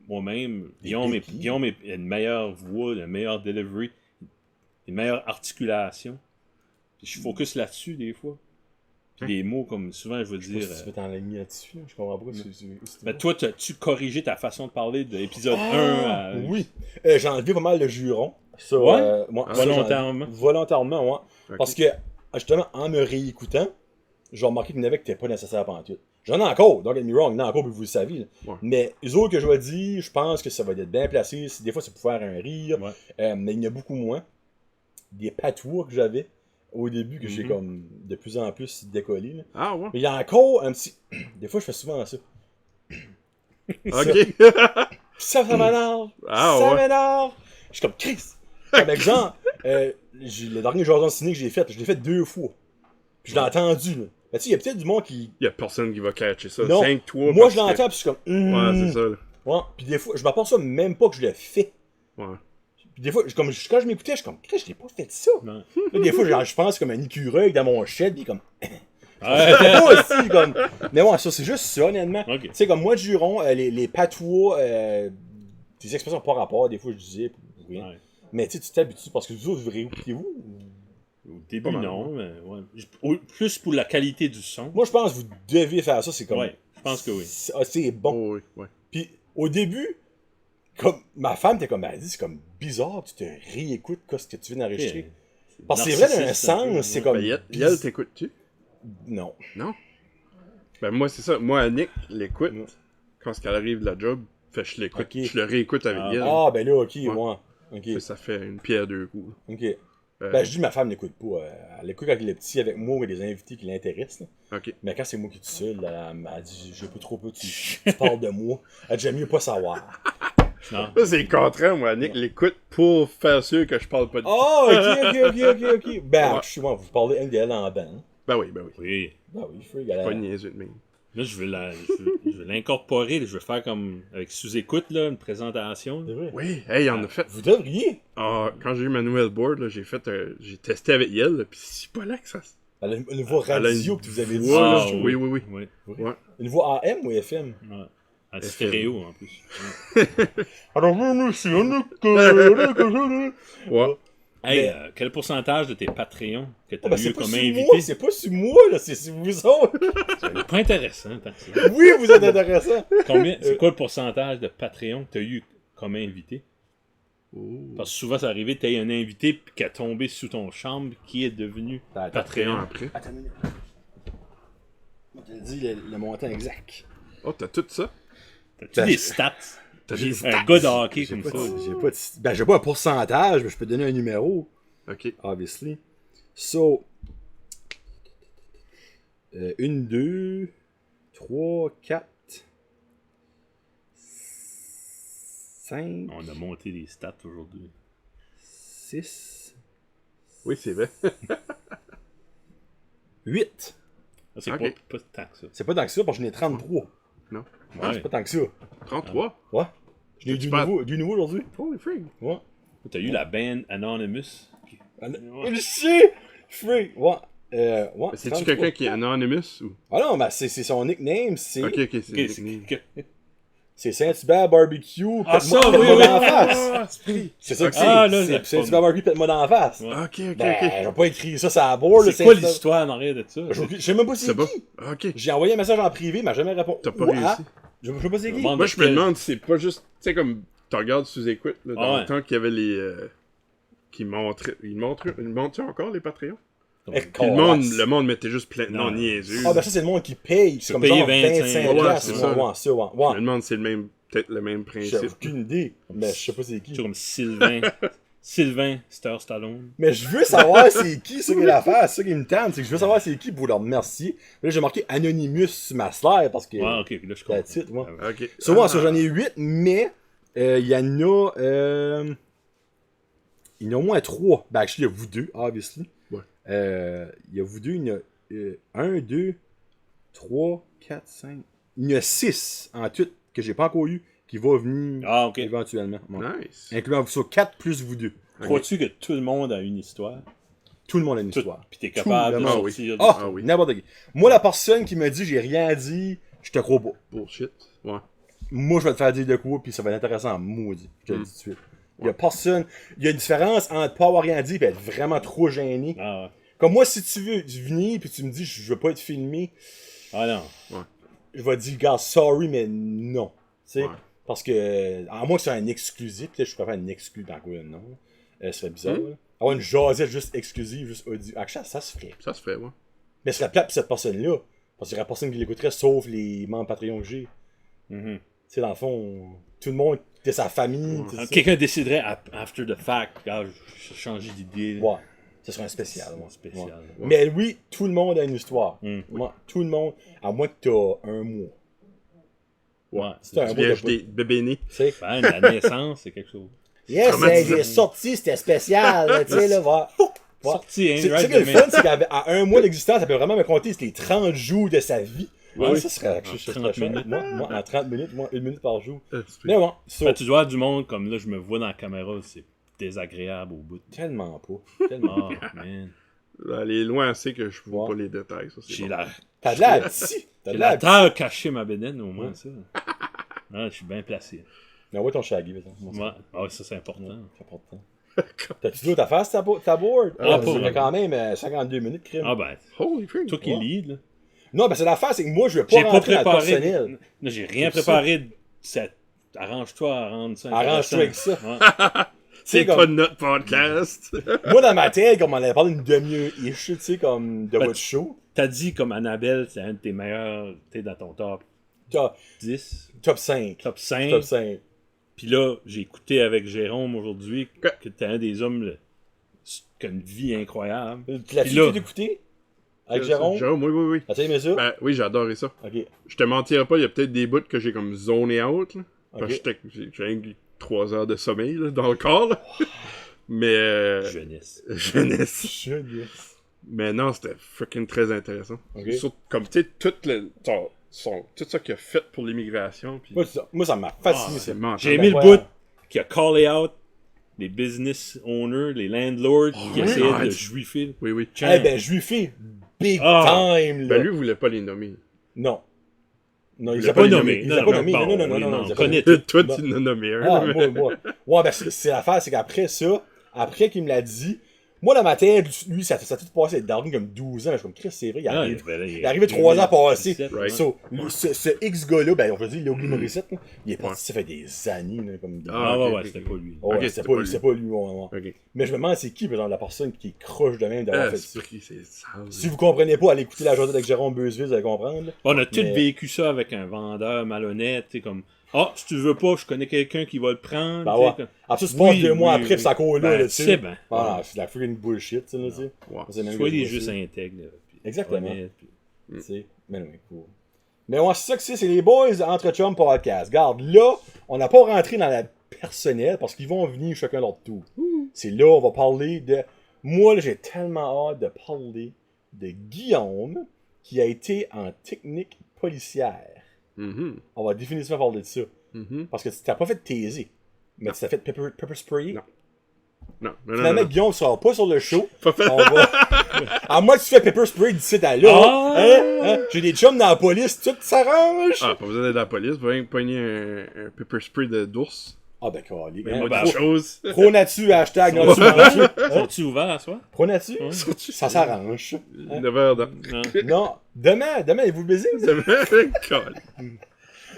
moi-même, Des Guillaume béquilles? a une meilleure voix, une meilleure delivery, une meilleure articulation. Puis je focus là-dessus, des fois. Puis des mots, comme souvent, je veux Je sais pas dire. si tu peux t'enligner là-dessus, là. Je comprends pas pourquoi tu. Mais toi, as-tu corrigé ta façon de parler de l'épisode 1 Ah, à. oui. J'ai enlevé pas mal le juron. Ça, Ouais? moi, Ah, ça, j'ai volontairement? enlevé. Volontairement, ouais. Ok. Parce que, justement, en me réécoutant, j'ai remarqué qu'il y en avait qui n'étaient pas nécessaires pendant tout. J'en ai encore, don't get me wrong, il y en a encore, puis vous le savez. Là. Ouais. Mais les autres que je vais dire, je pense que ça va être bien placé. Des fois, c'est pour faire un rire. Ouais. Mais il y en a beaucoup moins. Des patois que j'avais au début, que j'ai Mhm. comme de plus en plus décollé. Là. Ah, ouais. Mais il y a encore un petit. Des fois, je fais souvent ça. Ok. Ça m'énerve. Ah, Ça ouais. m'énerve. Je suis comme Chris. Comme exemple, le dernier Jason Ciné que j'ai fait, je l'ai fait 2 fois. Puis je l'ai entendu. Là. Mais tu sais, il y a peut-être du monde qui. Il y a personne qui va catcher ça. Non. 5-3. Moi, je l'entends, puis je suis comme. Ouais, c'est ça. Là. Ouais. Puis des fois, je m'apporte ça même pas que je le fais. Ouais. Puis des fois, quand je m'écoutais, je suis comme, Chris, je l'ai pas fait ça. Non. Là, des fois, genre, je pense comme un écureuil dans mon shed, puis comme. Ouais. Moi aussi, comme. Mais ouais, ça, c'est juste ça, honnêtement. Ok. Tu sais, comme moi, de juron, les patois, des expressions par rapport, des fois, je disais, puis rien. Ouais. Mais tu sais, tu t'habitues parce que vous autres, vous réécoutez-vous. Au début, Pas mal, non, mais ouais. Plus pour la qualité du son. Moi, je pense que vous devez faire ça, c'est comme. Ouais, je pense que oui. C'est bon. Oh, oui, ouais. Puis au début, comme ma femme était comme, elle dit, c'est comme bizarre, tu te réécoutes ce que tu viens d'enregistrer. Parce que c'est vrai, dans un narcissiste un peu, sens, c'est ouais. comme. Ben, Yel, t'écoutes-tu? Non. Non? Ben, moi, c'est ça. Moi, Annick l'écoute. Ouais. Quand elle arrive de la job, fait, je l'écoute. Ok. Je le réécoute avec Ah. Yel. Ah, ben là, ok, Ouais. moi. Ok. Fait, ça fait une pierre deux coups. Ok. Euh, Ben, je dis, ma femme n'écoute pas. Elle écoute quand il est petit avec moi ou des invités qui l'intéressent. Là. Ok. Mais quand c'est moi qui suis seul, elle m'a dit, j'ai pas trop peu, tu parles de moi. Elle dit, j'aime mieux pas savoir. Non. Ça, c'est le contraire, moi. Annick l'écoute pour faire sûr que je parle pas de. Oh, ok. Ben, Ouais. je suis moi, vous parlez NDL en band. Ben oui, ben oui. Oui. Ben oui, Frig, Pas niaiseux de même. Là, je veux l'incorporer. Je veux faire comme avec sous-écoute, là, une présentation. C'est Là. vrai. Oui, hey, il en a fait. Vous devriez. Ah, quand j'ai eu ma nouvelle board, là, j'ai testé avec Yel, là, pis c'est pas là que ça. Elle a une voix Elle a radio une que vous avez dit. voix, là. là. Oui, oui, oui. Oui. Ouais. Une voix AM ou FM? Ouais. En stéréo, en plus. Alors, monsieur, Ouais. Hey, Mais- quel pourcentage de tes Patreons que tu as ben, eu c'est pas comme sur invité? moi, c'est pas sur moi, là, c'est sur vous autres. C'est pas intéressant, tant que ça. Oui, vous êtes intéressant. C'est quoi le pourcentage de Patreon que tu as eu comme invité? Parce que souvent, c'est arrivé, tu as un invité puis qui a tombé sous ton chambre qui est devenu Attends, Patreon. Après. Attends une minute. On t'a dit le montant exact. Oh, t'as tout ça? T'as-tu Ben, des stats? T'as des Un gars de hockey J'ai comme pas, ça. j'ai pas un pourcentage, mais je peux te donner un numéro, Ok. obviously. So, 1, 2, 3, 4, 5, On a monté les stats aujourd'hui. 6, Oui, c'est vrai. 8. Ah, c'est Ok. pas tant que ça. C'est pas tant que ça, parce que j'en ai 33. Non. Ouais, c'est pas tant que ça. 33? Ouais. Je l'ai eu Tu du parles- nouveau aujourd'hui. Holy frig. Ouais. T'as eu la band Anonymous. Je sais! Free! Ouais. Ouais. C'est-tu 33. quelqu'un qui est anonymous ou? Ah non, mais c'est son nickname, c'est. Ok, ok, c'est Ok, le nickname. C'est Saint-Hubert Barbecue, Ah, ça, pète-moi oui, dans oui. la face. Ah, c'est C'est ça que Ah, là, c'est. j'ai C'est Saint-Hubert Barbecue, pète-moi dans la face. Ouais. Ok, ok, Ben, ok. j'ai pas écrit ça sur la board. C'est quoi l'histoire en arrière de ça? Je sais même pas c'est C'est bon. qui. Ok. J'ai envoyé un message en privé, il m'a jamais répondu. T'as pas Ou réussi. à- Je sais pas c'est qui. Demande- Moi, je me demande si c'est pas juste. Tu sais, comme tu regardes sous écoute, là, dans Ah ouais. le temps qu'il y avait les. Qui montraient. Ils montrent encore les Patreons? Eh, Puis le monde mettait juste plein de noms Non. niaiseux. Ah, ben ça, c'est le monde qui paye. C'est Tu comme payes genre 25 25 ouais, piastres. c'est Ouais, ça. ouais, ça, ouais. Je me demande si c'est peut-être le même J'ai principe. aucune idée. Mais je sais pas c'est qui. Toujours comme Sylvain Stallone. Mais je veux savoir c'est qui, ça qui est l'affaire. C'est ça qui me tente. C'est que je veux savoir c'est qui pour leur remercier. Là, j'ai marqué Anonymous sur ma slide parce que. Ouais, ok, là je comprends. That's it, ouais. Ok. Souvent, j'en ai 8, mais il y en a. Il y en a au moins 3. Ben, actually, il y a vous deux, obviously. Ouais. Il y a vous deux, il y en a 1, 2, 3, 4, 5. Il y en a 6 en tout que j'ai pas encore eu qui va venir Ah, ok. éventuellement. Ouais. Nice. Incluant sur 4 plus vous deux. Crois-tu que tout le monde a une histoire? Tout le monde a une Tout- histoire. Puis t'es capable de le monde. sortir. Ah, Ah oui. n'importe qui. Moi, la personne qui me dit j'ai rien dit, je te crois pas. Bullshit. Ouais. Moi, je vais te faire dire de quoi, puis ça va être intéressant, maudit. Je te le dis tout de suite. Il y a personne. Il y a une différence entre pas avoir rien dit et être vraiment trop gêné. Ah, ouais. Comme moi, si tu veux venir puis tu me dis je veux pas être filmé, Ah, non. je vais te dire, gars, sorry, mais non. Tu sais, Ouais. parce que, à moins que c'est un exclusif, peut-être que je préfère un exclu dans quoi, non. Ça serait bizarre, là. Avoir une jasette juste exclusive, juste audio. Actually, ça se ferait. Ça se fait, ouais. Mais ce serait plate pour cette personne-là. Parce qu'il y aurait personne qui l'écouterait sauf les membres Patreon que j'ai. Mhm. Tu sais, dans le fond, tout le monde, de sa famille. tu sais, Quelqu'un déciderait after the fact, ah, j'ai changé d'idée. Ouais. Ce serait un spécial. Ouais. Spécial. Ouais. Mais oui, tout le monde a une histoire. Mm. Ouais, tout le monde, à moins que t'as un mois. Ouais. C'est un Tu mois viens de des bébés nés. Tu sais. Ben, la naissance, c'est quelque chose. Yes, Traumatisant. j'ai sorti, c'était spécial. là, tu sais, là, va. Ouais. Sorti, hein, C'est right ça qui est le demain. fun, c'est qu'à un mois d'existence, ça peut vraiment me compter les 30 jours de sa vie. Ouais, Ouais, oui. ça serait En ça 30 serait minutes. Moi, en 30 minutes, moi, 1 minute par jour. C'est Mais bon, ça, Ben, tu dois avoir du monde comme là, je me vois dans la caméra, c'est désagréable au bout. tellement pas. Tellement. Oh, man. Aller loin assez que je vois Ouais. pas les détails. Ça, c'est J'ai bon. la, T'as de l'air petit. T'as j'ai de la l'air petit. terre cachée ma bédaine, au moins, Ouais. ça. Ah, je suis bien placé. Mais ouais, ton shaggy, par exemple. Ouais. Ah, ça, c'est important. C'est important. T'as-tu d'autres affaires sur ta board? Ah, Ça pas fait vraiment. quand même 52 minutes, crime. Ah, ben, Holy freak. toi qui Ouais. lead, là. Non, ben c'est l'affaire, c'est que moi, je vais pas J'ai pas rentrer dans le préparé. personnel. Non, j'ai rien C'est préparé. Arrange-toi à rendre ça. Arrange-toi avec ça. Ouais. C'est comme- pas de notre podcast. Moi, dans ma tête, comme on avait parlé d'une demi-heure-ish, tu sais, comme de Ben, votre show, T'as dit comme Annabelle, c'est un de tes meilleurs, t'es dans ton top top, 10, top 5. top 5. Top 5. Puis là, j'ai écouté avec Jérôme aujourd'hui que t'es un des hommes qui a une vie incroyable. Tu l'as-tu Puis là- tout écouté? Avec Jérôme? Jérôme, oui, oui, oui. As-tu aimé ça? Ben, oui, j'ai adoré ça. Ok. Je te mentirais pas, il y a peut-être des bouts que j'ai comme zoné out. Là, parce Ok. que j'ai 3 heures de sommeil là, dans le corps. Là. Mais. Jeunesse. Jeunesse. Jeunesse. Mais non, c'était freaking très intéressant. Ok. Surtout, comme tu sais, tout ça qu'il a fait pour l'immigration. Puis... Moi, ça m'a fasciné, c'est ça. mental. J'ai aimé le incroyable. bout qui a callé out les business owners, les landlords qui oui? essayaient Ah, de tu- juifer. Oui, oui. Eh ben, je lui fais big Ah. time, là. Ben, lui, il voulait pas les nommer. Non. Non, il Il les a a pas pas nommés. nommé. Il les a pas nommés. bon, Non, non, non, oui, non, non, il les a on pas connaît nommés. Toi, Bon. tu en as nommé un. Ah, mais- moi. Ouais, ben, c'est l'affaire, c'est qu'après ça, après qu'il me l'a dit, moi, dans ma tête, lui, ça a tout passé dans comme 12 ans. Je suis comme, Chris, c'est vrai, il Ah, arrive. ben là, Il est arrivé 3 ans passés. 17, Right. So, ce X-gars-là, ben, on va dire, il a oublié Morissette, là. Il est parti, ça fait des années, là, comme des... Ah, Ah, ouais, ok, ouais, ok, c'était ok. pas lui. Ouais, ok, c'est pas lui, ouais. Ok. Mais je me demande, c'est qui, par exemple, la personne qui est croche de même d'avoir fait ça. Esprit, c'est sale. Si vous comprenez pas, allez écouter la journée avec Jérôme Beuzeville, vous allez comprendre. là. On a tous Mais- vécu ça avec un vendeur malhonnête, tu sais, comme ah, si tu veux pas, je connais quelqu'un qui va le prendre. Ben tu sais, ouais. comme- Après ça, tu passes Oui, 2 mois oui, après, oui. pis c'est encore là, Ben, là, tu sais, ben. Ah, c'est de la freaking bullshit, ça, là, tu sais. Ouais. C'est même Soyez que je vois juste ça. intègre. là, puis Exactement. honnête, puis- Tu sais. Mais non, mais cool. Mais ouais, c'est ça que c'est les boys entre chum podcast. Regarde, là, on n'a pas rentré dans la personnelle parce qu'ils vont venir chacun leur tour. C'est là, on va parler de. Moi, là, j'ai tellement hâte de parler de Guillaume qui a été en technique policière. Mhm. On va définitivement parler de ça. Mhm. Parce que tu t'as pas fait taiser, mais tu t'as fait pepper spray. Non. Non, Finalement, non. Guillaume sera pas sur le show. Pas fait- On va... À moins que tu fais pepper spray d'ici à là. Ah! Hein? J'ai des chums dans la police, tout s'arrange. Ah, pas besoin d'être dans la police, va rien pogner un pepper spray d'ours. Ah ben, calique. Même Hein? pas de chose. Pro-natu, hashtag non Sont-tu ouverts à soi? Pro-natu? Ouais. Ça s'arrange. 9h dans... Non. Non, demain, vous busy?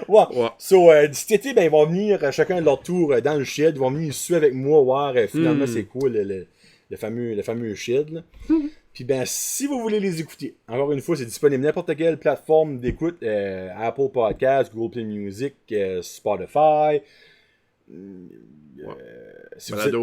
Ouais. Ouais. So, cet été, ben, ils vont venir chacun de leur tour dans le shed. Ils vont venir ici avec moi voir finalement c'est quoi le fameux shed. Là. Puis ben, si vous voulez les écouter, encore une fois, c'est disponible n'importe quelle plateforme d'écoute. Apple Podcasts, Google Play Music, Spotify. Si vous êtes-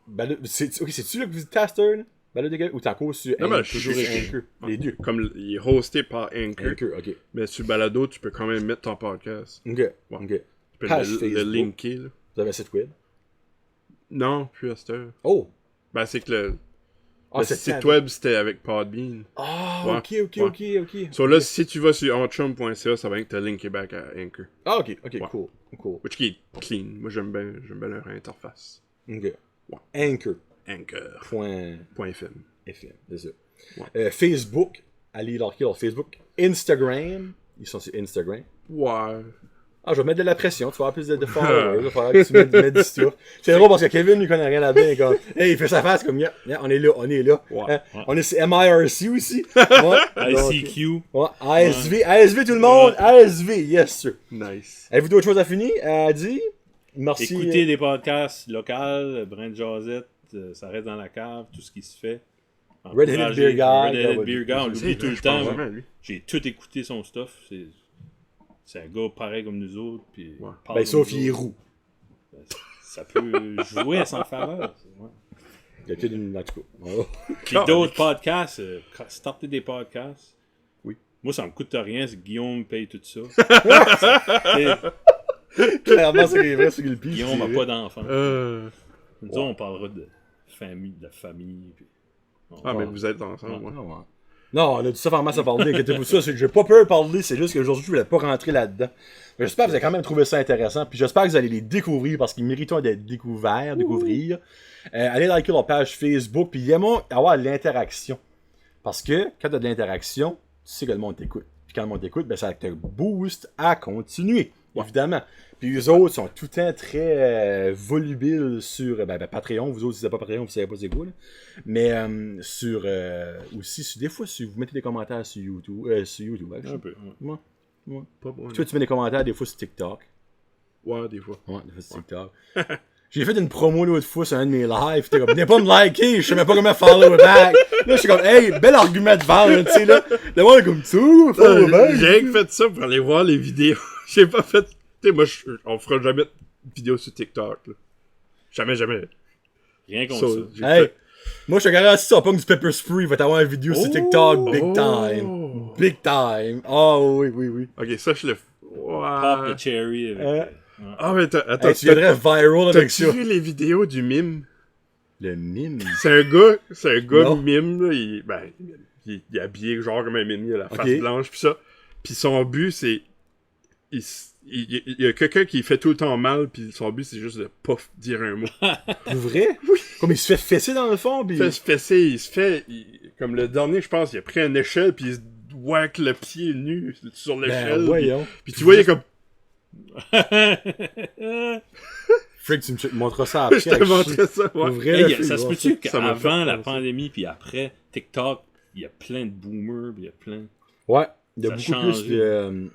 Balado. c'est-tu là que vous êtes Taster? Balado ou t'es encore sur Non, mais Anchor? je suis Toujours sur- Anchor. Les deux. Comme il est hosté par Anchor. Anchor, ok. Mais sur Balado, tu peux quand même mettre ton podcast. Ok. Ouais. Ok. Tu peux Page le Facebook. linker, là. Vous avez un site web? Non, plus à cette heure. Oh! Ben, c'est que le c'est site web, c'était avec Podbean. Ah, Ouais. ok. So là, si tu vas sur onchum.ca, ça va être te linker back à Anchor. Ah, ok, Ouais. cool. Which qui est clean. Moi, j'aime bien leur interface. Ok. Anchor.fm, Anchor.fm. c'est ça. Ouais. Facebook, allez liker leur Facebook. Instagram, ils sont sur Instagram. Ouais. Ah, je vais mettre de la pression, tu vas avoir plus de followers, il va falloir que tu mettes du stuff. C'est drôle parce que Kevin, il connaît rien là-dedans, il est comme, hey, il fait sa face comme, yeah, on est là. Ouais. Hein? On est sur MIRC aussi. Ouais, ICQ. donc, ouais, ASV tout le monde, ASV, yes sir. Nice. Avez-vous d'autres choses à dire? Merci. Écoutez des podcasts locaux, Brin de Josette, ça reste dans la cave, tout ce qui se fait. Red Headed Beer Guy. Red Headed Beer Guy, on l'oublie tout le temps. Je pense moi. vraiment à lui. J'ai tout écouté son stuff. C'est un gars pareil comme nous autres. Puis Ouais. parle Ben, comme sauf nous il est autres. roux. Ça peut jouer à son faveur. Ouais. Il y a peut-être une, en tout cas. Oh. Puis d'autres podcasts, starter des podcasts. Oui. Moi, ça me coûte rien, c'est que Guillaume paye tout ça. Clairement, c'est vrai, c'est le pire. Guillaume n'a pas d'enfant. Nous autres, on parlera de famille. Puis... Ah, mais vous êtes ensemble, ouais. Non, on a du ça en masse à parler, inquiétez-vous ça, c'est que j'ai pas peur de parler, c'est juste qu'aujourd'hui je voulais pas rentrer là-dedans. Mais j'espère que vous avez quand même trouvé ça intéressant, puis j'espère que vous allez les découvrir parce qu'ils méritent d'être découvrir. Allez liker leur page Facebook, puis aimons avoir de l'interaction. Parce que quand tu as de l'interaction, tu sais que le monde t'écoute. Puis quand le monde t'écoute, ben, ça te booste à continuer, évidemment. Puis eux autres sont tout le temps très volubiles sur Patreon. Vous autres, si vous n'avez pas Patreon, vous savez pas c'est quoi. Là. Mais sur aussi, des fois, si vous mettez des commentaires sur YouTube. Un peu. Ouais. Ouais. Pas bon. Toi, tu mets des commentaires des fois sur TikTok. Ouais, des fois. Ouais, des fois sur TikTok. J'ai fait une promo l'autre fois sur un de mes lives. T'es comme, venez pas me liker, je sais même pas comment follow back. Là, je suis comme, hey, bel argument de vente, tu sais, là. Le monde est comme, tu follow back. J'ai rien que fait ça pour aller voir les vidéos. J'ai pas fait. Tu sais, moi, on fera jamais de vidéo sur TikTok, là. Jamais. Rien contre ça. J'ai Hey, fait- moi, je te garantis, si tu pas du pepper spray, il va t'avoir une vidéo sur TikTok, big Oh. time. Big time. Oh, oui. Ok, ça, je le. Pop the cherry avec. Ah, mais attends. Hey, tu viendrais viral avec T'as-tu ça. vu les vidéos du mime? Le mime. C'est un gars Non. mime, là. Il est habillé genre comme un mime, il a la face blanche, pis ça. Pis son but, c'est. Il y a quelqu'un qui fait tout le temps mal, pis son but, c'est juste de pas dire un mot. Pour vrai? Oui. Comme il se fait fesser dans le fond, pis... Il se fesser, comme le dernier, je pense, il a pris une échelle, puis il se whack le pied nu sur l'échelle. Ben, voyons. Puis tu vois, il est comme. Frick, tu me montreras ça après. Je te montrais ça, Pour ouais. vrai, Hey, là, ça se c'est- peut-tu ça m'a fait qu'avant la penser. pandémie puis après TikTok, il y a plein de boomers, puis il y a plein. Ouais. Il y a Ça beaucoup change. plus de...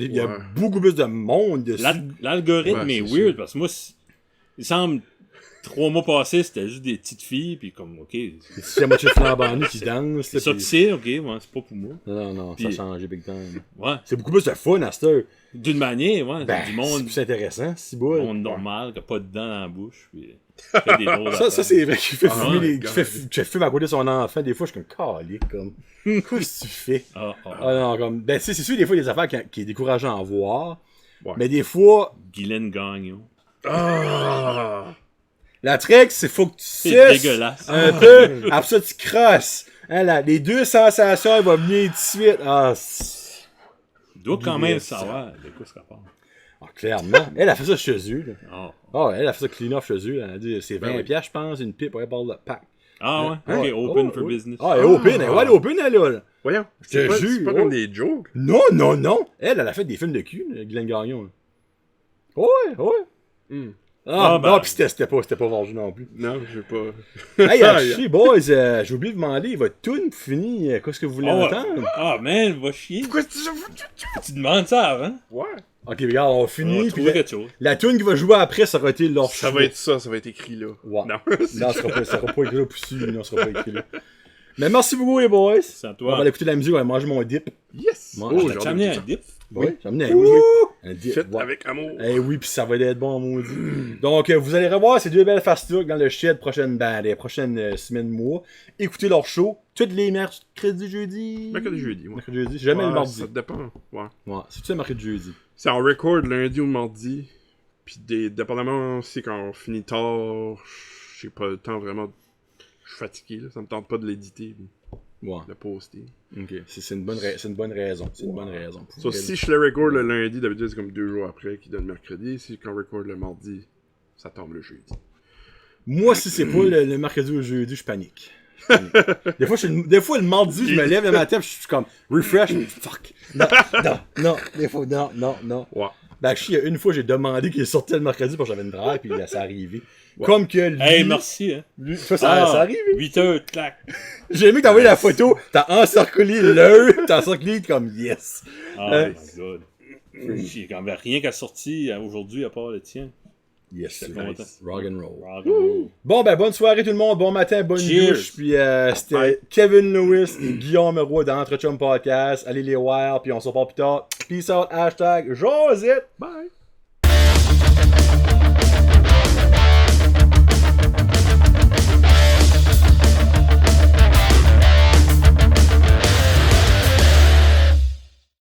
il y a Ouais. beaucoup plus de monde dessus. L'algorithme Ouais, est c'est weird parce que moi, il semble 3 mois passés, c'était juste des petites filles, puis comme, ok, C'est la moitié flambant qui danse. c'est ça que c'est, ok, ouais, c'est pas pour moi. Non, ça a Puis- changé big time. Ouais, C'est beaucoup plus de fun à cette heure. d'une manière, ouais, Ben, du c'est monde, plus intéressant, c'est beau. normal, qui a pas de dents dans la bouche, puis fait des drôles Ça, d'affaires. c'est vrai qu'il fait Oh fumer my les... God. qui fait fumer à côté de son enfant. Des fois, je suis comme, calique, comme... Qu'est-ce que tu fais? Ah, Ah non, comme... Ben, c'est sûr, des fois, il y a des affaires qui est décourageant à voir. Ouais. Mais des fois, Guylaine Gagnon. Ah! la trick, c'est faut que tu C'est cesses dégueulasse. un peu. Après ça, tu crosses. Hein, les deux sensations, elles vont venir tout de suite. Ah, Il doit quand Billet, même ça. savoir de quoi ça parle. Ah, clairement. Elle a fait ça chez eux. Là. Ah, Ah, elle a fait ça clean off chez eux. Elle a dit c'est 20$, je pense, une pipe, ouais, par le pack. ah ouais? Ouais. Ok, open Oh, for oui. business. Ah, elle est open, elle est open, elle là. Voyons. Je te C'est pas jure, comme oh. des jokes. Non, non, non. Elle a fait des films de cul, Glenn Gagnon. Là. Ouais, ouais. Hmm. Ah, Ah, ben. non, pis c'était pas vendu non plus. Non, je vais pas. Hey, chier, boys, j'ai oublié de demander votre tune fini. Qu'est-ce que vous voulez Ah, ouais. entendre? Ah, man, va chier. Pourquoi tu Tu demandes ça avant? Ouais. Ok, regarde, on On va finit. Puis trouver quelque chose. la tune qui va jouer après, ça aura été leur Ça va être ça, ça va être écrit là. Ouais. Non. Non, ça sera pas écrit là, poussu. Non, ça sera pas écrit là. Mais merci beaucoup, les boys. C'est à On toi. va aller écouter la musique, on va manger mon dip. Yes! Moi, Oh, j'ai T'as j'ai amené hâte un de dip? Oui, j'ai amené un dip. Fait Ouais. avec amour. Eh oui, puis ça va être bon, maudit. Donc, vous allez revoir ces deux belles fast-talk dans le shed les prochaines semaines, mois. Écoutez leur show. Tous les mercredis, jeudi. Mercredi, jeudi, ouais. Mercredi, jeudi. Jamais Ouais, le mardi. Ça dépend. Ouais. Ouais, c'est tout ça mercredi, jeudi. C'est en record lundi ou mardi. Puis dépendamment si quand on finit tard, j'ai pas le temps vraiment. Je suis fatigué, là. Ça me tente pas de l'éditer, Ouais. de le poster. Ok. C'est une bonne raison. C'est une bonne raison. So, si je le record le lundi, d'habitude c'est comme 2 jours après qu'il donne mercredi. Si quand on record le mardi, ça tombe le jeudi. Moi, si c'est pas le mercredi ou le jeudi, je panique. Des fois, le mardi, je me lève le matin, je suis comme refresh. Fuck. Non. Des fois, non. Ouais. Ben, il y a une fois, j'ai demandé qu'il sortait le mercredi parce que j'avais une drive, puis ça arrivé. Ouais. Comme que lui. Hey, merci, hein. Lui, ça arrive. 8 heures, clac. J'ai aimé que t'as envoyé la photo, t'as encerclé l'heure, t'as encerclé comme yes. Oh my god. J'ai quand même rien qu'à sortir aujourd'hui à part le tien. Yes, c'est content. nice. Rock and roll. Rock and roll. Bon, ben, bonne soirée tout le monde, bon matin, bonne Cheers. douche, puis c'était Kevin Lewis et Guillaume Roy dans Entre Chum Podcast. Allez les voir, puis on se reparle plus tard. Peace out, hashtag Josette. Bye!